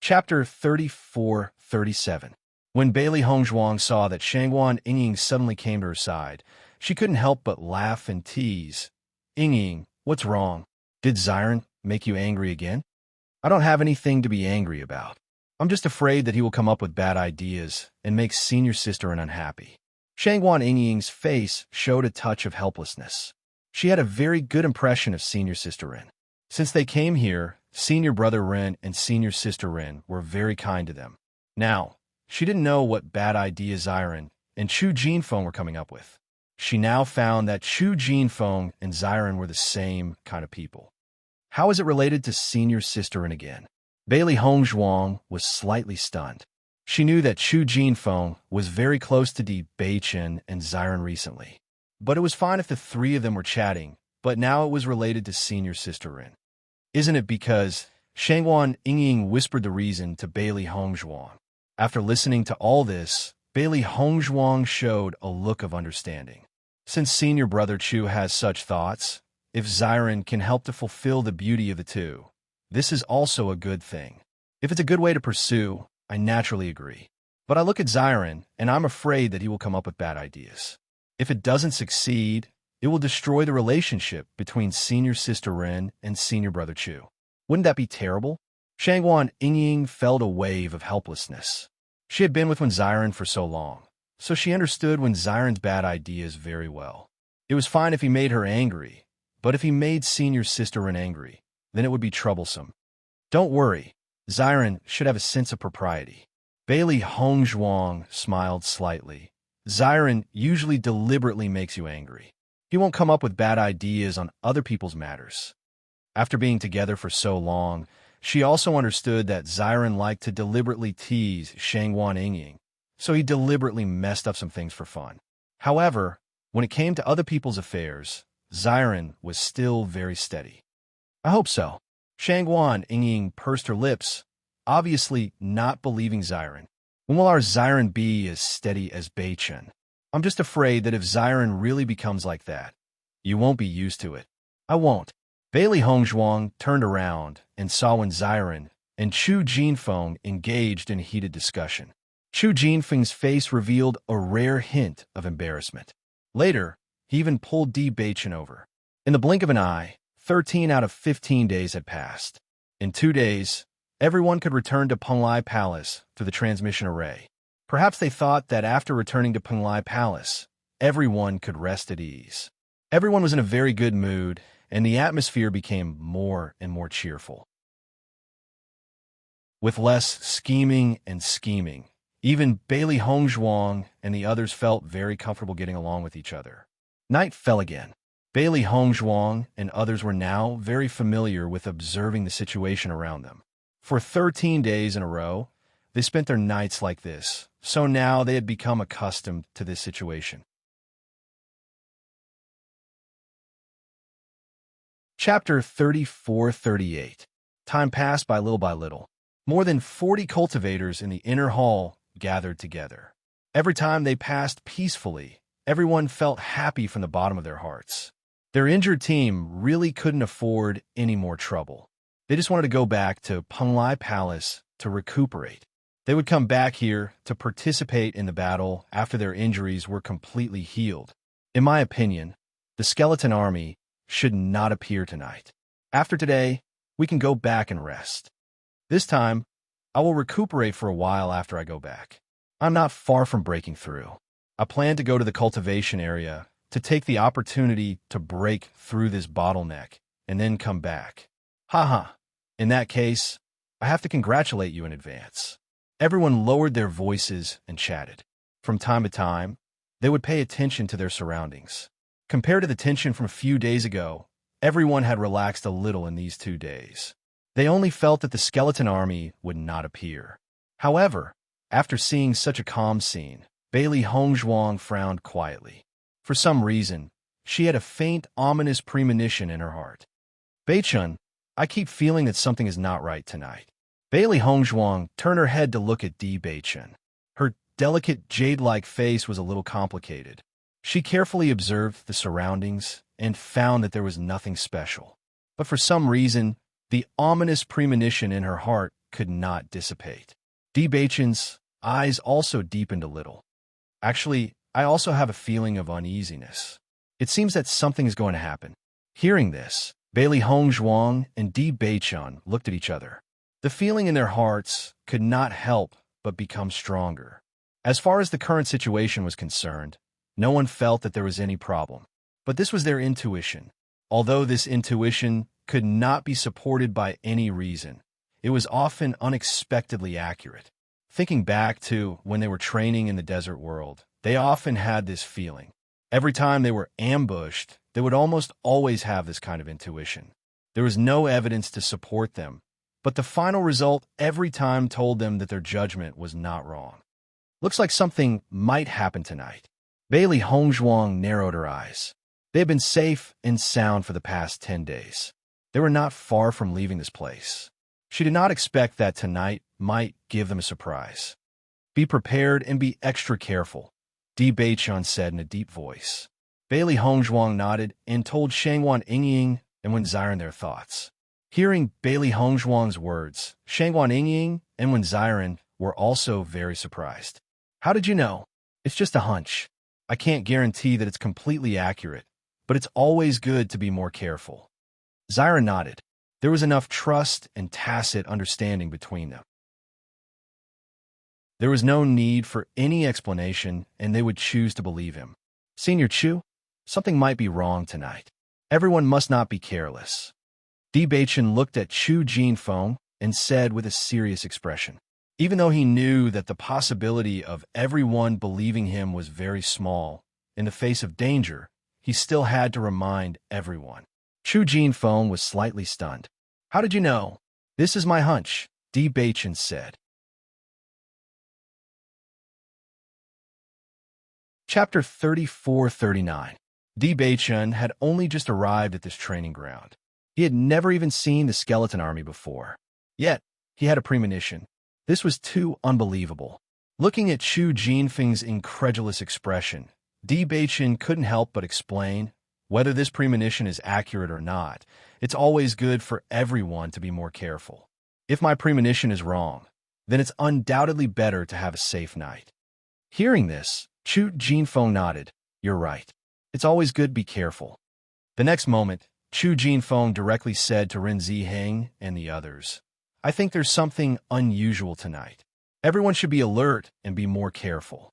Chapter 34-37. When Bailey Hongzhuang saw that Shangguan Yingying suddenly came to her side, she couldn't help but laugh and tease. Yingying, what's wrong? Did Xiren make you angry again? I don't have anything to be angry about. I'm just afraid that he will come up with bad ideas and make senior sister unhappy. Shangguan Yingying's face showed a touch of helplessness. She had a very good impression of senior sister Ren. Since they came here, senior brother Ren and senior sister Ren were very kind to them. Now, she didn't know what bad ideas Xiren and Chu Jinfeng were coming up with. She now found that Chu Jinfeng and Xiren were the same kind of people. How is it related to senior sister Ren again? Bailey Hongzhuang was slightly stunned. She knew that Chu Jinfeng was very close to Bewitching and Xiren recently. But it was fine if the three of them were chatting, but now it was related to senior sister Ren. Isn't it because Shangguan Yingying whispered the reason to Bailey Hongzhuang? After listening to all this, Bailey Hongzhuang showed a look of understanding. Since senior brother Chu has such thoughts, if Xiren can help to fulfill the beauty of the two, this is also a good thing. If it's a good way to pursue, I naturally agree. But I look at Xiren, and I'm afraid that he will come up with bad ideas. If it doesn't succeed, it will destroy the relationship between senior sister Ren and senior brother Chu. Wouldn't that be terrible? Shangguan Yingying felt a wave of helplessness. She had been with Xiren for so long, so she understood Xiren's bad ideas very well. It was fine if he made her angry, but if he made senior sister Ren angry, then it would be troublesome. Don't worry, Xiren should have a sense of propriety. Bailey Hongzhuang smiled slightly. Xiren usually deliberately makes you angry. He won't come up with bad ideas on other people's matters. After being together for so long, she also understood that Xiren liked to deliberately tease Shangguan Yingying, so he deliberately messed up some things for fun. However, when it came to other people's affairs, Xiren was still very steady. I hope so. Shangguan Yingying pursed her lips, obviously not believing Xiren. When will our Xiren be as steady as Bewitching? I'm just afraid that if Xiren really becomes like that, you won't be used to it. I won't. Bailey Hongzhuang turned around and saw when Xiren and Chu Jinfeng engaged in a heated discussion. Chu Jinfeng's face revealed a rare hint of embarrassment. Later, he even pulled Bewitching over. In the blink of an eye, 13 out of 15 days had passed. In 2 days, everyone could return to Penglai Palace through the transmission array. Perhaps they thought that after returning to Penglai Palace, everyone could rest at ease. Everyone was in a very good mood, and the atmosphere became more and more cheerful. With less scheming and scheming, even Bailey Hongzhuang and the others felt very comfortable getting along with each other. Night fell again. Bailey Hongzhuang and others were now very familiar with observing the situation around them. For 13 days in a row, they spent their nights like this, so now they had become accustomed to this situation. Chapter 34-38. Time passed by little. More than 40 cultivators in the inner hall gathered together. Every time they passed peacefully, everyone felt happy from the bottom of their hearts. Their injured team really couldn't afford any more trouble. They just wanted to go back to Penglai Palace to recuperate. They would come back here to participate in the battle after their injuries were completely healed. In my opinion, the skeleton army should not appear tonight. After today, we can go back and rest. This time, I will recuperate for a while after I go back. I'm not far from breaking through. I plan to go to the cultivation area to take the opportunity to break through this bottleneck and then come back. Haha. In that case, I have to congratulate you in advance. Everyone lowered their voices and chatted. From time to time, they would pay attention to their surroundings. Compared to the tension from a few days ago, everyone had relaxed a little in these 2 days. They only felt that the skeleton army would not appear. However, after seeing such a calm scene, Bailey Hongzhuang frowned quietly. For some reason, she had a faint, ominous premonition in her heart. Bewitching, I keep feeling that something is not right tonight. Bailey Hongzhuang turned her head to look at Bewitching. delicate jade-like face was a little complicated. She carefully observed the surroundings and found that there was nothing special. But for some reason, the ominous premonition in her heart could not dissipate. Bewitching's eyes also deepened a little. Actually, I also have a feeling of uneasiness. It seems that something is going to happen. Hearing this, Bailey Hongzhuang and Bewitching looked at each other. The feeling in their hearts could not help but become stronger. As far as the current situation was concerned, no one felt that there was any problem. But this was their intuition. Although this intuition could not be supported by any reason, it was often unexpectedly accurate. Thinking back to when they were training in the desert world, they often had this feeling. Every time they were ambushed, they would almost always have this kind of intuition. There was no evidence to support them, but the final result every time told them that their judgment was not wrong. Looks like something might happen tonight. Bailey Hongzhuang narrowed her eyes. They had been safe and sound for the past 10 days. They were not far from leaving this place. She did not expect that tonight might give them a surprise. Be prepared and be extra careful, Bewitching said in a deep voice. Bailey Hongzhuang nodded and told Shangwan Yingying and Wen Ziren their thoughts. Hearing Bailey Hongzhuang's words, Shangwan Yingying and Wen Ziren were also very surprised. How did you know? It's just a hunch. I can't guarantee that it's completely accurate, but it's always good to be more careful. Ziren nodded. There was enough trust and tacit understanding between them. There was no need for any explanation, and they would choose to believe him. Senior Chu, something might be wrong tonight. Everyone must not be careless. Bewitching looked at Chu Jinfeng and said with a serious expression. Even though he knew that the possibility of everyone believing him was very small, in the face of danger, he still had to remind everyone. Chu Jinfeng was slightly stunned. How did you know? This is my hunch, Bewitching said. Chapter 34-39. Bewitching had only just arrived at this training ground. He had never even seen the skeleton army before. Yet, he had a premonition. This was too unbelievable. Looking at Chu Jinfeng's incredulous expression, Bewitching couldn't help but explain, whether this premonition is accurate or not, it's always good for everyone to be more careful. If my premonition is wrong, then it's undoubtedly better to have a safe night. Hearing this, Chu Jinfeng nodded. You're right. It's always good to be careful. The next moment, Chu Jinfeng directly said to Ren Ziheng and the others, I think there's something unusual tonight. Everyone should be alert and be more careful.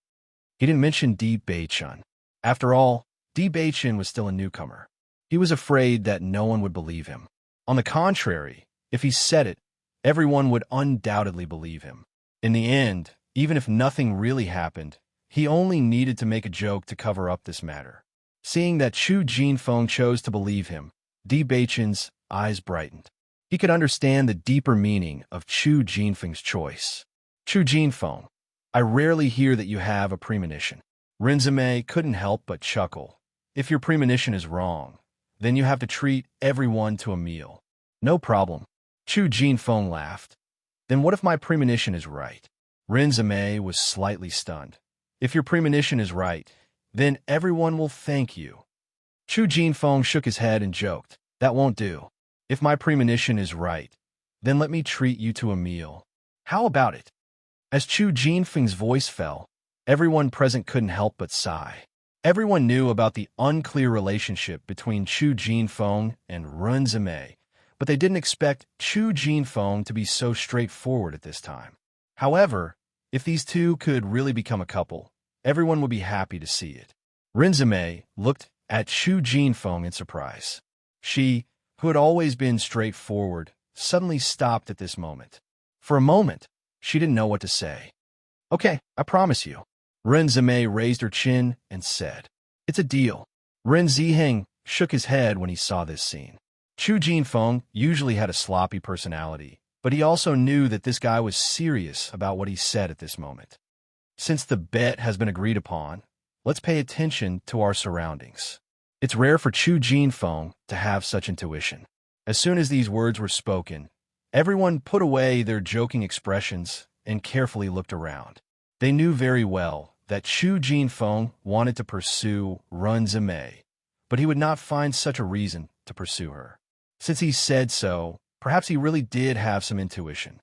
He didn't mention Bewitching. After all, Bewitching was still a newcomer. He was afraid that no one would believe him. On the contrary, if he said it, everyone would undoubtedly believe him. In the end, even if nothing really happened, he only needed to make a joke to cover up this matter. Seeing that Chu Jinfeng chose to believe him, Bewitching's eyes brightened. He could understand the deeper meaning of Chu Jinfeng's choice. Chu Jinfeng, I rarely hear that you have a premonition. Rinzime couldn't help but chuckle. If your premonition is wrong, then you have to treat everyone to a meal. No problem. Chu Jinfeng laughed. Then what if my premonition is right? Rinzime was slightly stunned. If your premonition is right, then everyone will thank you. Chu Jinfeng shook his head and joked. That won't do. If my premonition is right, then let me treat you to a meal. How about it? As Chu Jinfeng's voice fell, everyone present couldn't help but sigh. Everyone knew about the unclear relationship between Chu Jinfeng and Rinzime, but they didn't expect Chu Jinfeng to be so straightforward at this time. However, if these two could really become a couple, everyone would be happy to see it. Rinzime looked at Chu Jinfeng in surprise. She, who had always been straightforward, suddenly stopped at this moment. For a moment, she didn't know what to say. Okay, I promise you. Rinzime raised her chin and said, It's a deal. Ren Ziheng shook his head when he saw this scene. Chu Jinfeng usually had a sloppy personality, but he also knew that this guy was serious about what he said at this moment. Since the bet has been agreed upon, let's pay attention to our surroundings. It's rare for Chu Jinfeng to have such intuition. As soon as these words were spoken, everyone put away their joking expressions and carefully looked around. They knew very well that Chu Jinfeng wanted to pursue Run Zimei, but he would not find such a reason to pursue her. Since he said so, perhaps he really did have some intuition.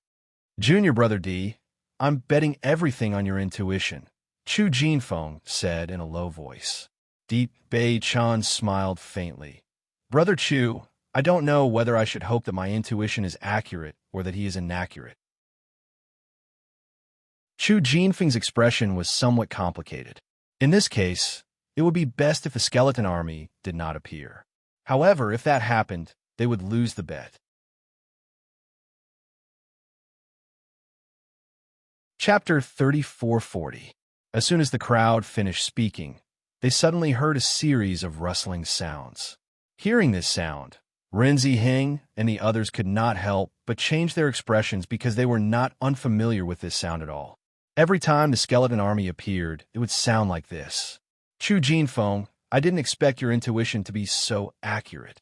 Junior Brother D, I'm betting everything on your intuition, Chu Jinfeng said in a low voice. Deep Bei Chan smiled faintly. Brother Chu, I don't know whether I should hope that my intuition is accurate or that he is inaccurate. Chu Jinfeng's expression was somewhat complicated. In this case, it would be best if the skeleton army did not appear. However, if that happened, they would lose the bet. Chapter 3440. As soon as the crowd finished speaking, they suddenly heard a series of rustling sounds. Hearing this sound, Ren Ziheng and the others could not help but change their expressions because they were not unfamiliar with this sound at all. Every time the skeleton army appeared, it would sound like this. Chu Jinfeng, I didn't expect your intuition to be so accurate.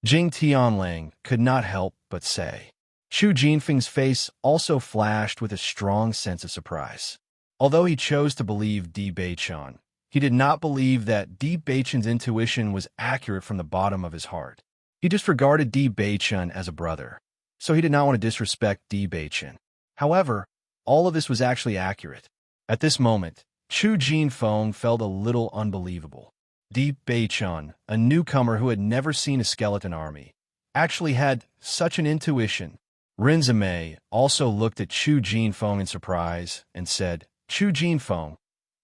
Jing Tianlang could not help but say. Chu Jinfeng's face also flashed with a strong sense of surprise. Although he chose to believe Di Beichan, he did not believe that Di Beichan's intuition was accurate from the bottom of his heart. He just regarded Di Beichan as a brother, so he did not want to disrespect Di Beichan. However, all of this was actually accurate. At this moment, Chu Jinfeng felt a little unbelievable. Di Beichan, a newcomer who had never seen a skeleton army, actually had such an intuition. Ren Zimei also looked at Chu Jinfeng in surprise and said, Chu Jinfeng,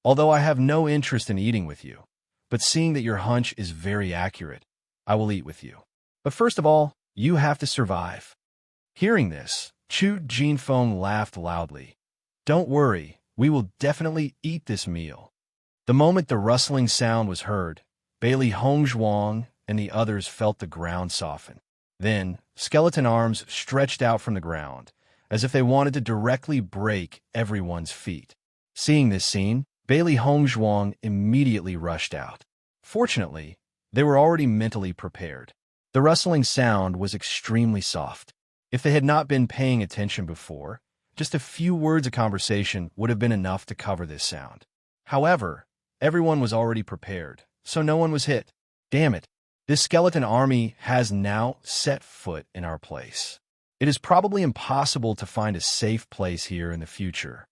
although I have no interest in eating with you, but seeing that your hunch is very accurate, I will eat with you. But first of all, you have to survive. Hearing this, Chu Jinfeng laughed loudly. Don't worry, we will definitely eat this meal. The moment the rustling sound was heard, Bailey Hongzhuang and the others felt the ground soften. Then, skeleton arms stretched out from the ground, as if they wanted to directly break everyone's feet. Seeing this scene, Bailey Hongzhuang immediately rushed out. Fortunately, they were already mentally prepared. The rustling sound was extremely soft. If they had not been paying attention before, just a few words of conversation would have been enough to cover this sound. However, everyone was already prepared, so no one was hit. Damn it, this skeleton army has now set foot in our place. It is probably impossible to find a safe place here in the future.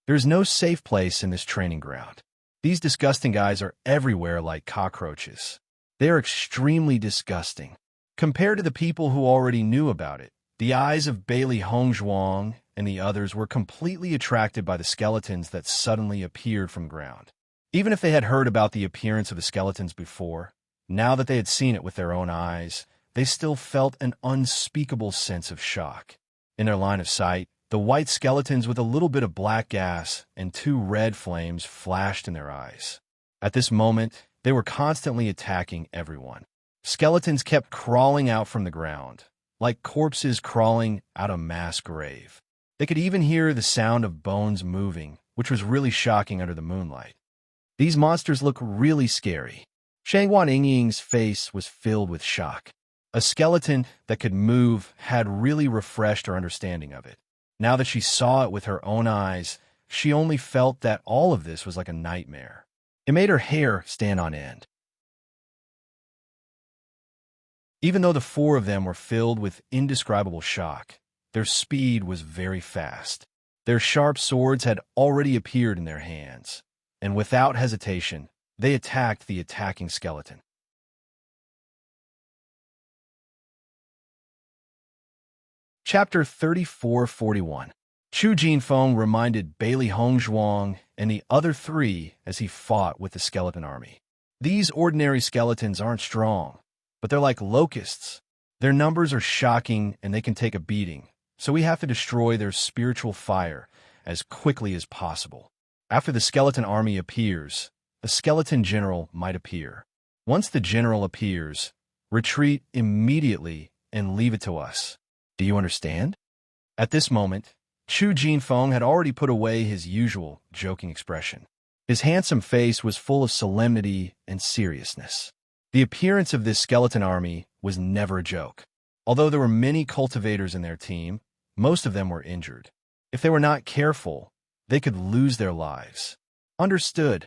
There is no safe place in this training ground. These disgusting guys are everywhere like cockroaches. They are extremely disgusting. Compared to the people who already knew about it, the eyes of Bailey Hongzhuang and the others were completely attracted by the skeletons that suddenly appeared from ground. Even if they had heard about the appearance of the skeletons before, now that they had seen it with their own eyes, they still felt an unspeakable sense of shock. In their line of sight, the white skeletons with a little bit of black gas and 2 red flames flashed in their eyes. At this moment, they were constantly attacking everyone. Skeletons kept crawling out from the ground, like corpses crawling out a mass grave. They could even hear the sound of bones moving, which was really shocking under the moonlight. These monsters look really scary. Shangguan Yingying's face was filled with shock. A skeleton that could move had really refreshed her understanding of it. Now that she saw it with her own eyes, she only felt that all of this was like a nightmare. It made her hair stand on end. Even though the 4 of them were filled with indescribable shock, their speed was very fast. Their sharp swords had already appeared in their hands, and without hesitation, they attacked the attacking skeleton. Chapter 3441. Chu Jinfeng reminded Bailey Hongzhuang and the other 3 as he fought with the skeleton army. These ordinary skeletons aren't strong, but they're like locusts. Their numbers are shocking and they can take a beating, so we have to destroy their spiritual fire as quickly as possible. After the skeleton army appears, a skeleton general might appear. Once the general appears, retreat immediately and leave it to us. Do you understand? At this moment, Chu Jinfeng had already put away his usual joking expression. His handsome face was full of solemnity and seriousness. The appearance of this skeleton army was never a joke. Although there were many cultivators in their team, most of them were injured. If they were not careful, they could lose their lives. Understood.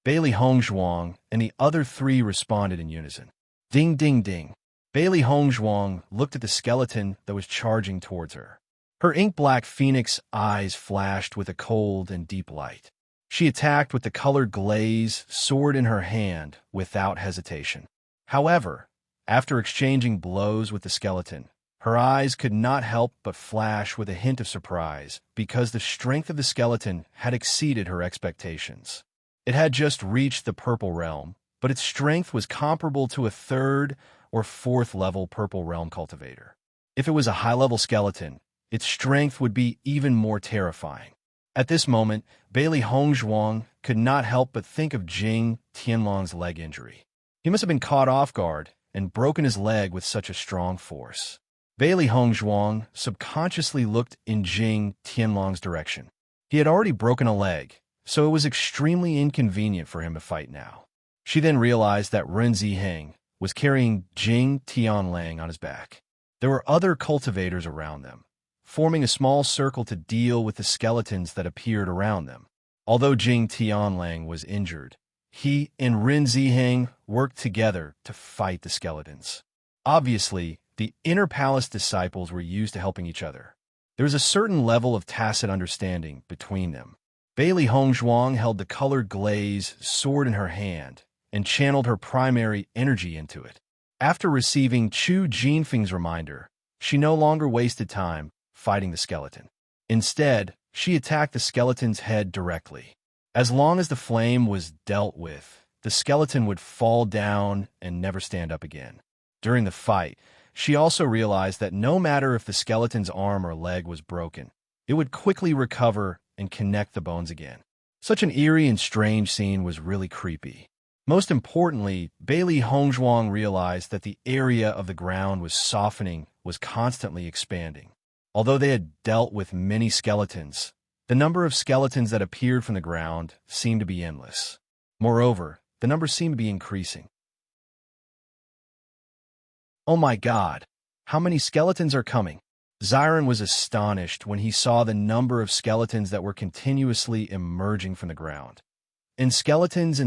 Bailey Hongzhuang and the other three responded in unison. Ding, ding, ding. Bailey Hongzhuang looked at the skeleton that was charging towards her. Her ink-black phoenix eyes flashed with a cold and deep light. She attacked with the colored glaze, sword in her hand, without hesitation. However, after exchanging blows with the skeleton, her eyes could not help but flash with a hint of surprise because the strength of the skeleton had exceeded her expectations. It had just reached the purple realm, but its strength was comparable to a 3rd or 4th level purple realm cultivator. If it was a high-level skeleton, its strength would be even more terrifying. At this moment, Bailey Hongzhuang could not help but think of Jing Tianlong's leg injury. He must have been caught off guard and broken his leg with such a strong force. Bailey Hongzhuang subconsciously looked in Jing Tianlong's direction. He had already broken a leg, so it was extremely inconvenient for him to fight now. She then realized that Ren Ziheng was carrying Jing Tianlang on his back. There were other cultivators around them, forming a small circle to deal with the skeletons that appeared around them. Although Jing Tianlang was injured, he and Ren Ziheng worked together to fight the skeletons. Obviously, the inner palace disciples were used to helping each other. There was a certain level of tacit understanding between them. Bailey Hongzhuang held the colored glaze sword in her hand and channeled her primary energy into it. After receiving Chu Jinfeng's reminder, she no longer wasted time fighting the skeleton. Instead, she attacked the skeleton's head directly. As long as the flame was dealt with, the skeleton would fall down and never stand up again. During the fight, she also realized that no matter if the skeleton's arm or leg was broken, it would quickly recover and connect the bones again. Such an eerie and strange scene was really creepy. Most importantly, Bailey Hongzhuang realized that the area of the ground was softening, was constantly expanding. Although they had dealt with many skeletons, the number of skeletons that appeared from the ground seemed to be endless. Moreover, the number seemed to be increasing. Oh my God! How many skeletons are coming? Xiren was astonished when he saw the number of skeletons that were continuously emerging from the ground. And skeletons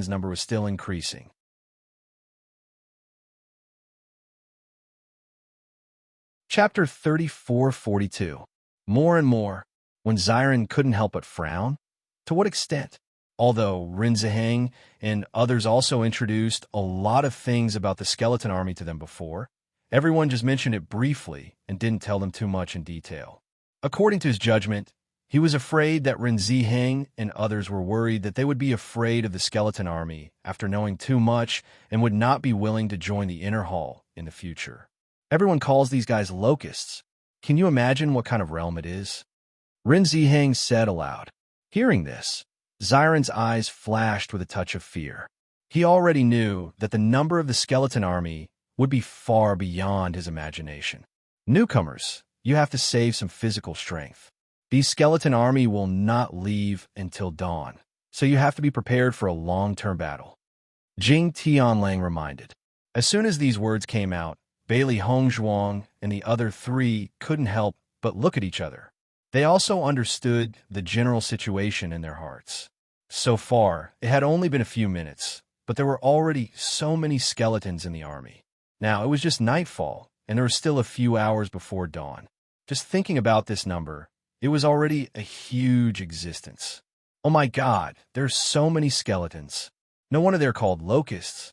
number was still increasing. Chapter 3442. More and more. When Xiren couldn't help but frown. To what extent? Although Ren Ziheng and others also introduced a lot of things about the skeleton army to them before, everyone just mentioned it briefly and didn't tell them too much in detail. According to his judgment, he was afraid that Ren Ziheng and others were worried that they would be afraid of the skeleton army after knowing too much and would not be willing to join the inner hall in the future. Everyone calls these guys locusts. Can you imagine what kind of realm it is? Ren Ziheng said aloud. Hearing this, Xiren's eyes flashed with a touch of fear. He already knew that the number of the skeleton army would be far beyond his imagination. Newcomers, you have to save some physical strength. These skeleton army will not leave until dawn, so you have to be prepared for a long-term battle. Jing Tianlang reminded. As soon as these words came out, Bailey Hongzhuang and the other three couldn't help but look at each other. They also understood the general situation in their hearts. So far, it had only been a few minutes, but there were already so many skeletons in the army. Now, it was just nightfall, and there were still a few hours before dawn. Just thinking about this number, it was already a huge existence. Oh my God, there's so many skeletons. No wonder they're called locusts.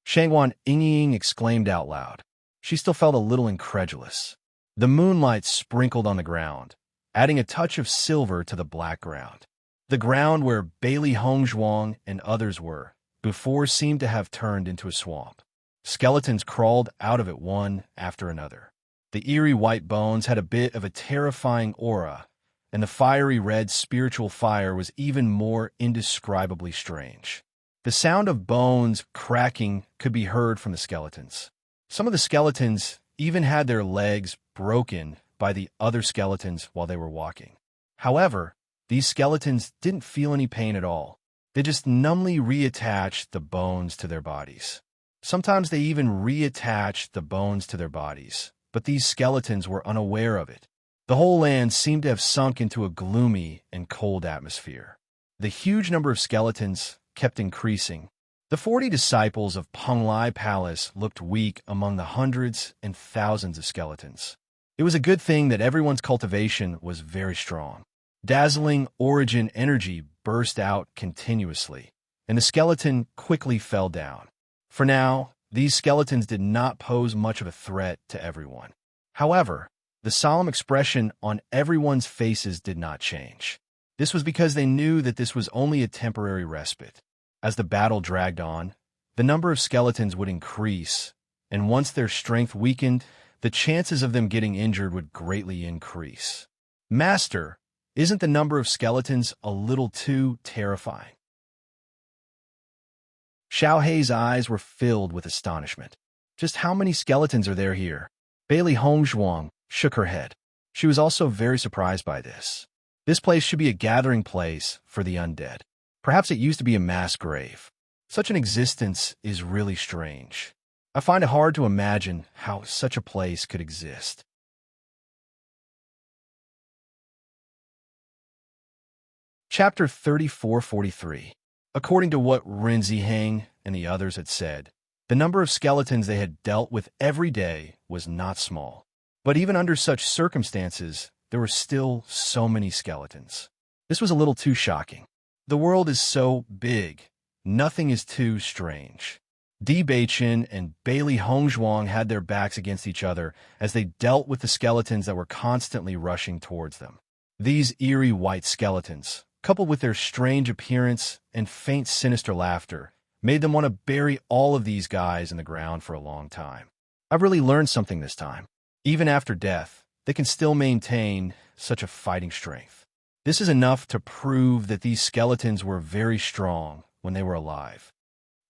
Shangwan Yingying exclaimed out loud. She still felt a little incredulous. The moonlight sprinkled on the ground, adding a touch of silver to the black ground. The ground where Bailey Hongzhuang and others were before seemed to have turned into a swamp. Skeletons crawled out of it one after another. The eerie white bones had a bit of a terrifying aura, and the fiery red spiritual fire was even more indescribably strange. The sound of bones cracking could be heard from the skeletons. Some of the skeletons even had their legs broken by the other skeletons while they were walking. However, these skeletons didn't feel any pain at all. They just numbly reattached the bones to their bodies. Sometimes they even reattached the bones to their bodies, but these skeletons were unaware of it. The whole land seemed to have sunk into a gloomy and cold atmosphere. The huge number of skeletons kept increasing. The 40 disciples of Penglai Palace looked weak among the hundreds and thousands of skeletons. It was a good thing that everyone's cultivation was very strong. Dazzling origin energy burst out continuously, and the skeleton quickly fell down. For now, these skeletons did not pose much of a threat to everyone. However, the solemn expression on everyone's faces did not change. This was because they knew that this was only a temporary respite. As the battle dragged on, the number of skeletons would increase, and once their strength weakened, the chances of them getting injured would greatly increase. Master, isn't the number of skeletons a little too terrifying? Xiaohei's eyes were filled with astonishment. Just how many skeletons are there here? Bailey Hongzhuang shook her head. She was also very surprised by this. This place should be a gathering place for the undead. Perhaps it used to be a mass grave. Such an existence is really strange. I find it hard to imagine how such a place could exist. Chapter 3443. According to what Ren Ziheng and the others had said, the number of skeletons they had dealt with every day was not small. But even under such circumstances, there were still so many skeletons. This was a little too shocking. The world is so big, nothing is too strange. Bewitching and Bailey Hongzhuang had their backs against each other as they dealt with the skeletons that were constantly rushing towards them. These eerie white skeletons, coupled with their strange appearance and faint sinister laughter, made them want to bury all of these guys in the ground for a long time. I've really learned something this time. Even after death, they can still maintain such a fighting strength. This is enough to prove that these skeletons were very strong when they were alive.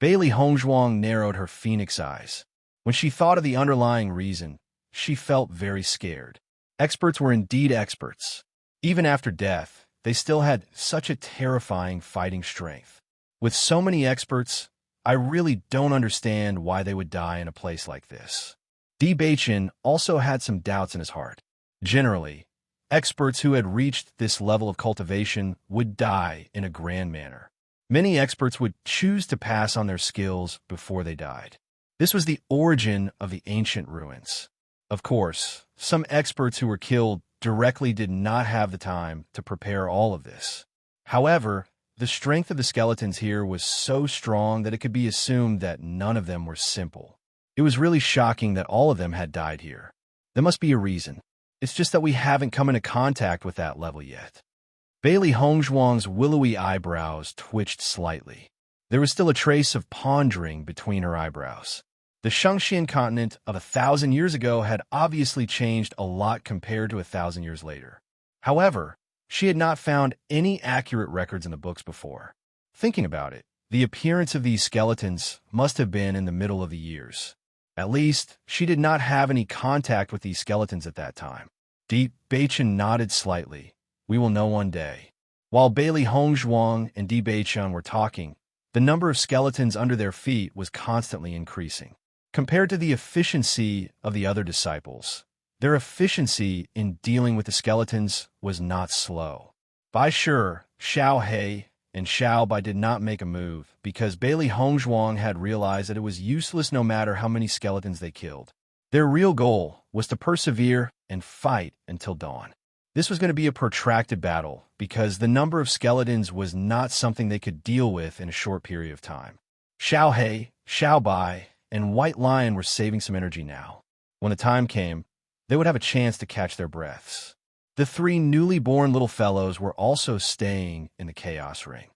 Bailey Hongzhuang narrowed her phoenix eyes. When she thought of the underlying reason, she felt very scared. Experts were indeed experts. Even after death, they still had such a terrifying fighting strength. With so many experts, I really don't understand why they would die in a place like this. Bewitching also had some doubts in his heart. Generally, experts who had reached this level of cultivation would die in a grand manner. Many experts would choose to pass on their skills before they died. This was the origin of the ancient ruins. Of course, some experts who were killed directly did not have the time to prepare all of this. However, the strength of the skeletons here was so strong that it could be assumed that none of them were simple. It was really shocking that all of them had died here. There must be a reason. It's just that we haven't come into contact with that level yet. Bailey Hongzhuang's willowy eyebrows twitched slightly. There was still a trace of pondering between her eyebrows. The Shangxian continent of 1,000 years ago had obviously changed a lot compared to 1,000 years later. However, she had not found any accurate records in the books before. Thinking about it, the appearance of these skeletons must have been in the middle of the years. At least, she did not have any contact with these skeletons at that time. Bewitching nodded slightly. We will know one day. While Bailey Hongzhuang and Bewitching were talking, the number of skeletons under their feet was constantly increasing. Compared to the efficiency of the other disciples, their efficiency in dealing with the skeletons was not slow. By sure, Xiaohei and Xiaobai did not make a move because Bailey Hongzhuang had realized that it was useless no matter how many skeletons they killed. Their real goal was to persevere and fight until dawn. This was going to be a protracted battle because the number of skeletons was not something they could deal with in a short period of time. Xiaohei, Xiaobai, and White Lion were saving some energy now. When the time came, they would have a chance to catch their breaths. The three newly born little fellows were also staying in the Chaos Ring.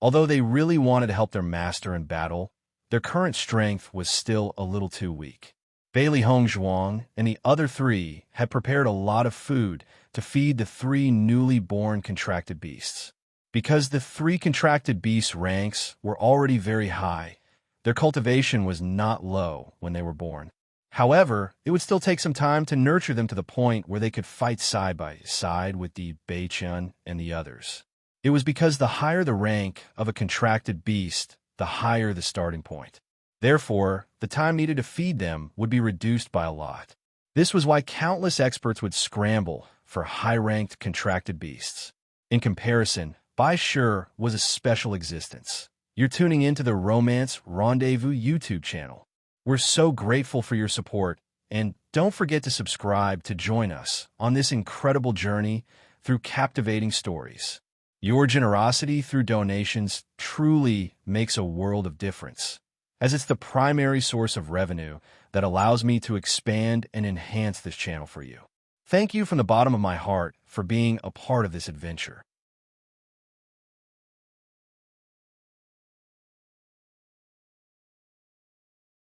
Although they really wanted to help their master in battle, their current strength was still a little too weak. Bailey Hongzhuang and the other three had prepared a lot of food to feed the three newly born contracted beasts. Because the three contracted beasts' ranks were already very high, their cultivation was not low when they were born. However, it would still take some time to nurture them to the point where they could fight side by side with the Beichun and the others. It was because the higher the rank of a contracted beast, the higher the starting point. Therefore, the time needed to feed them would be reduced by a lot. This was why countless experts would scramble for high-ranked contracted beasts. In comparison, Sure was a special existence. You're tuning into the Romance Rendezvous YouTube channel. We're so grateful for your support, and don't forget to subscribe to join us on this incredible journey through captivating stories. Your generosity through donations truly makes a world of difference, as it's the primary source of revenue that allows me to expand and enhance this channel for you. Thank you from the bottom of my heart for being a part of this adventure.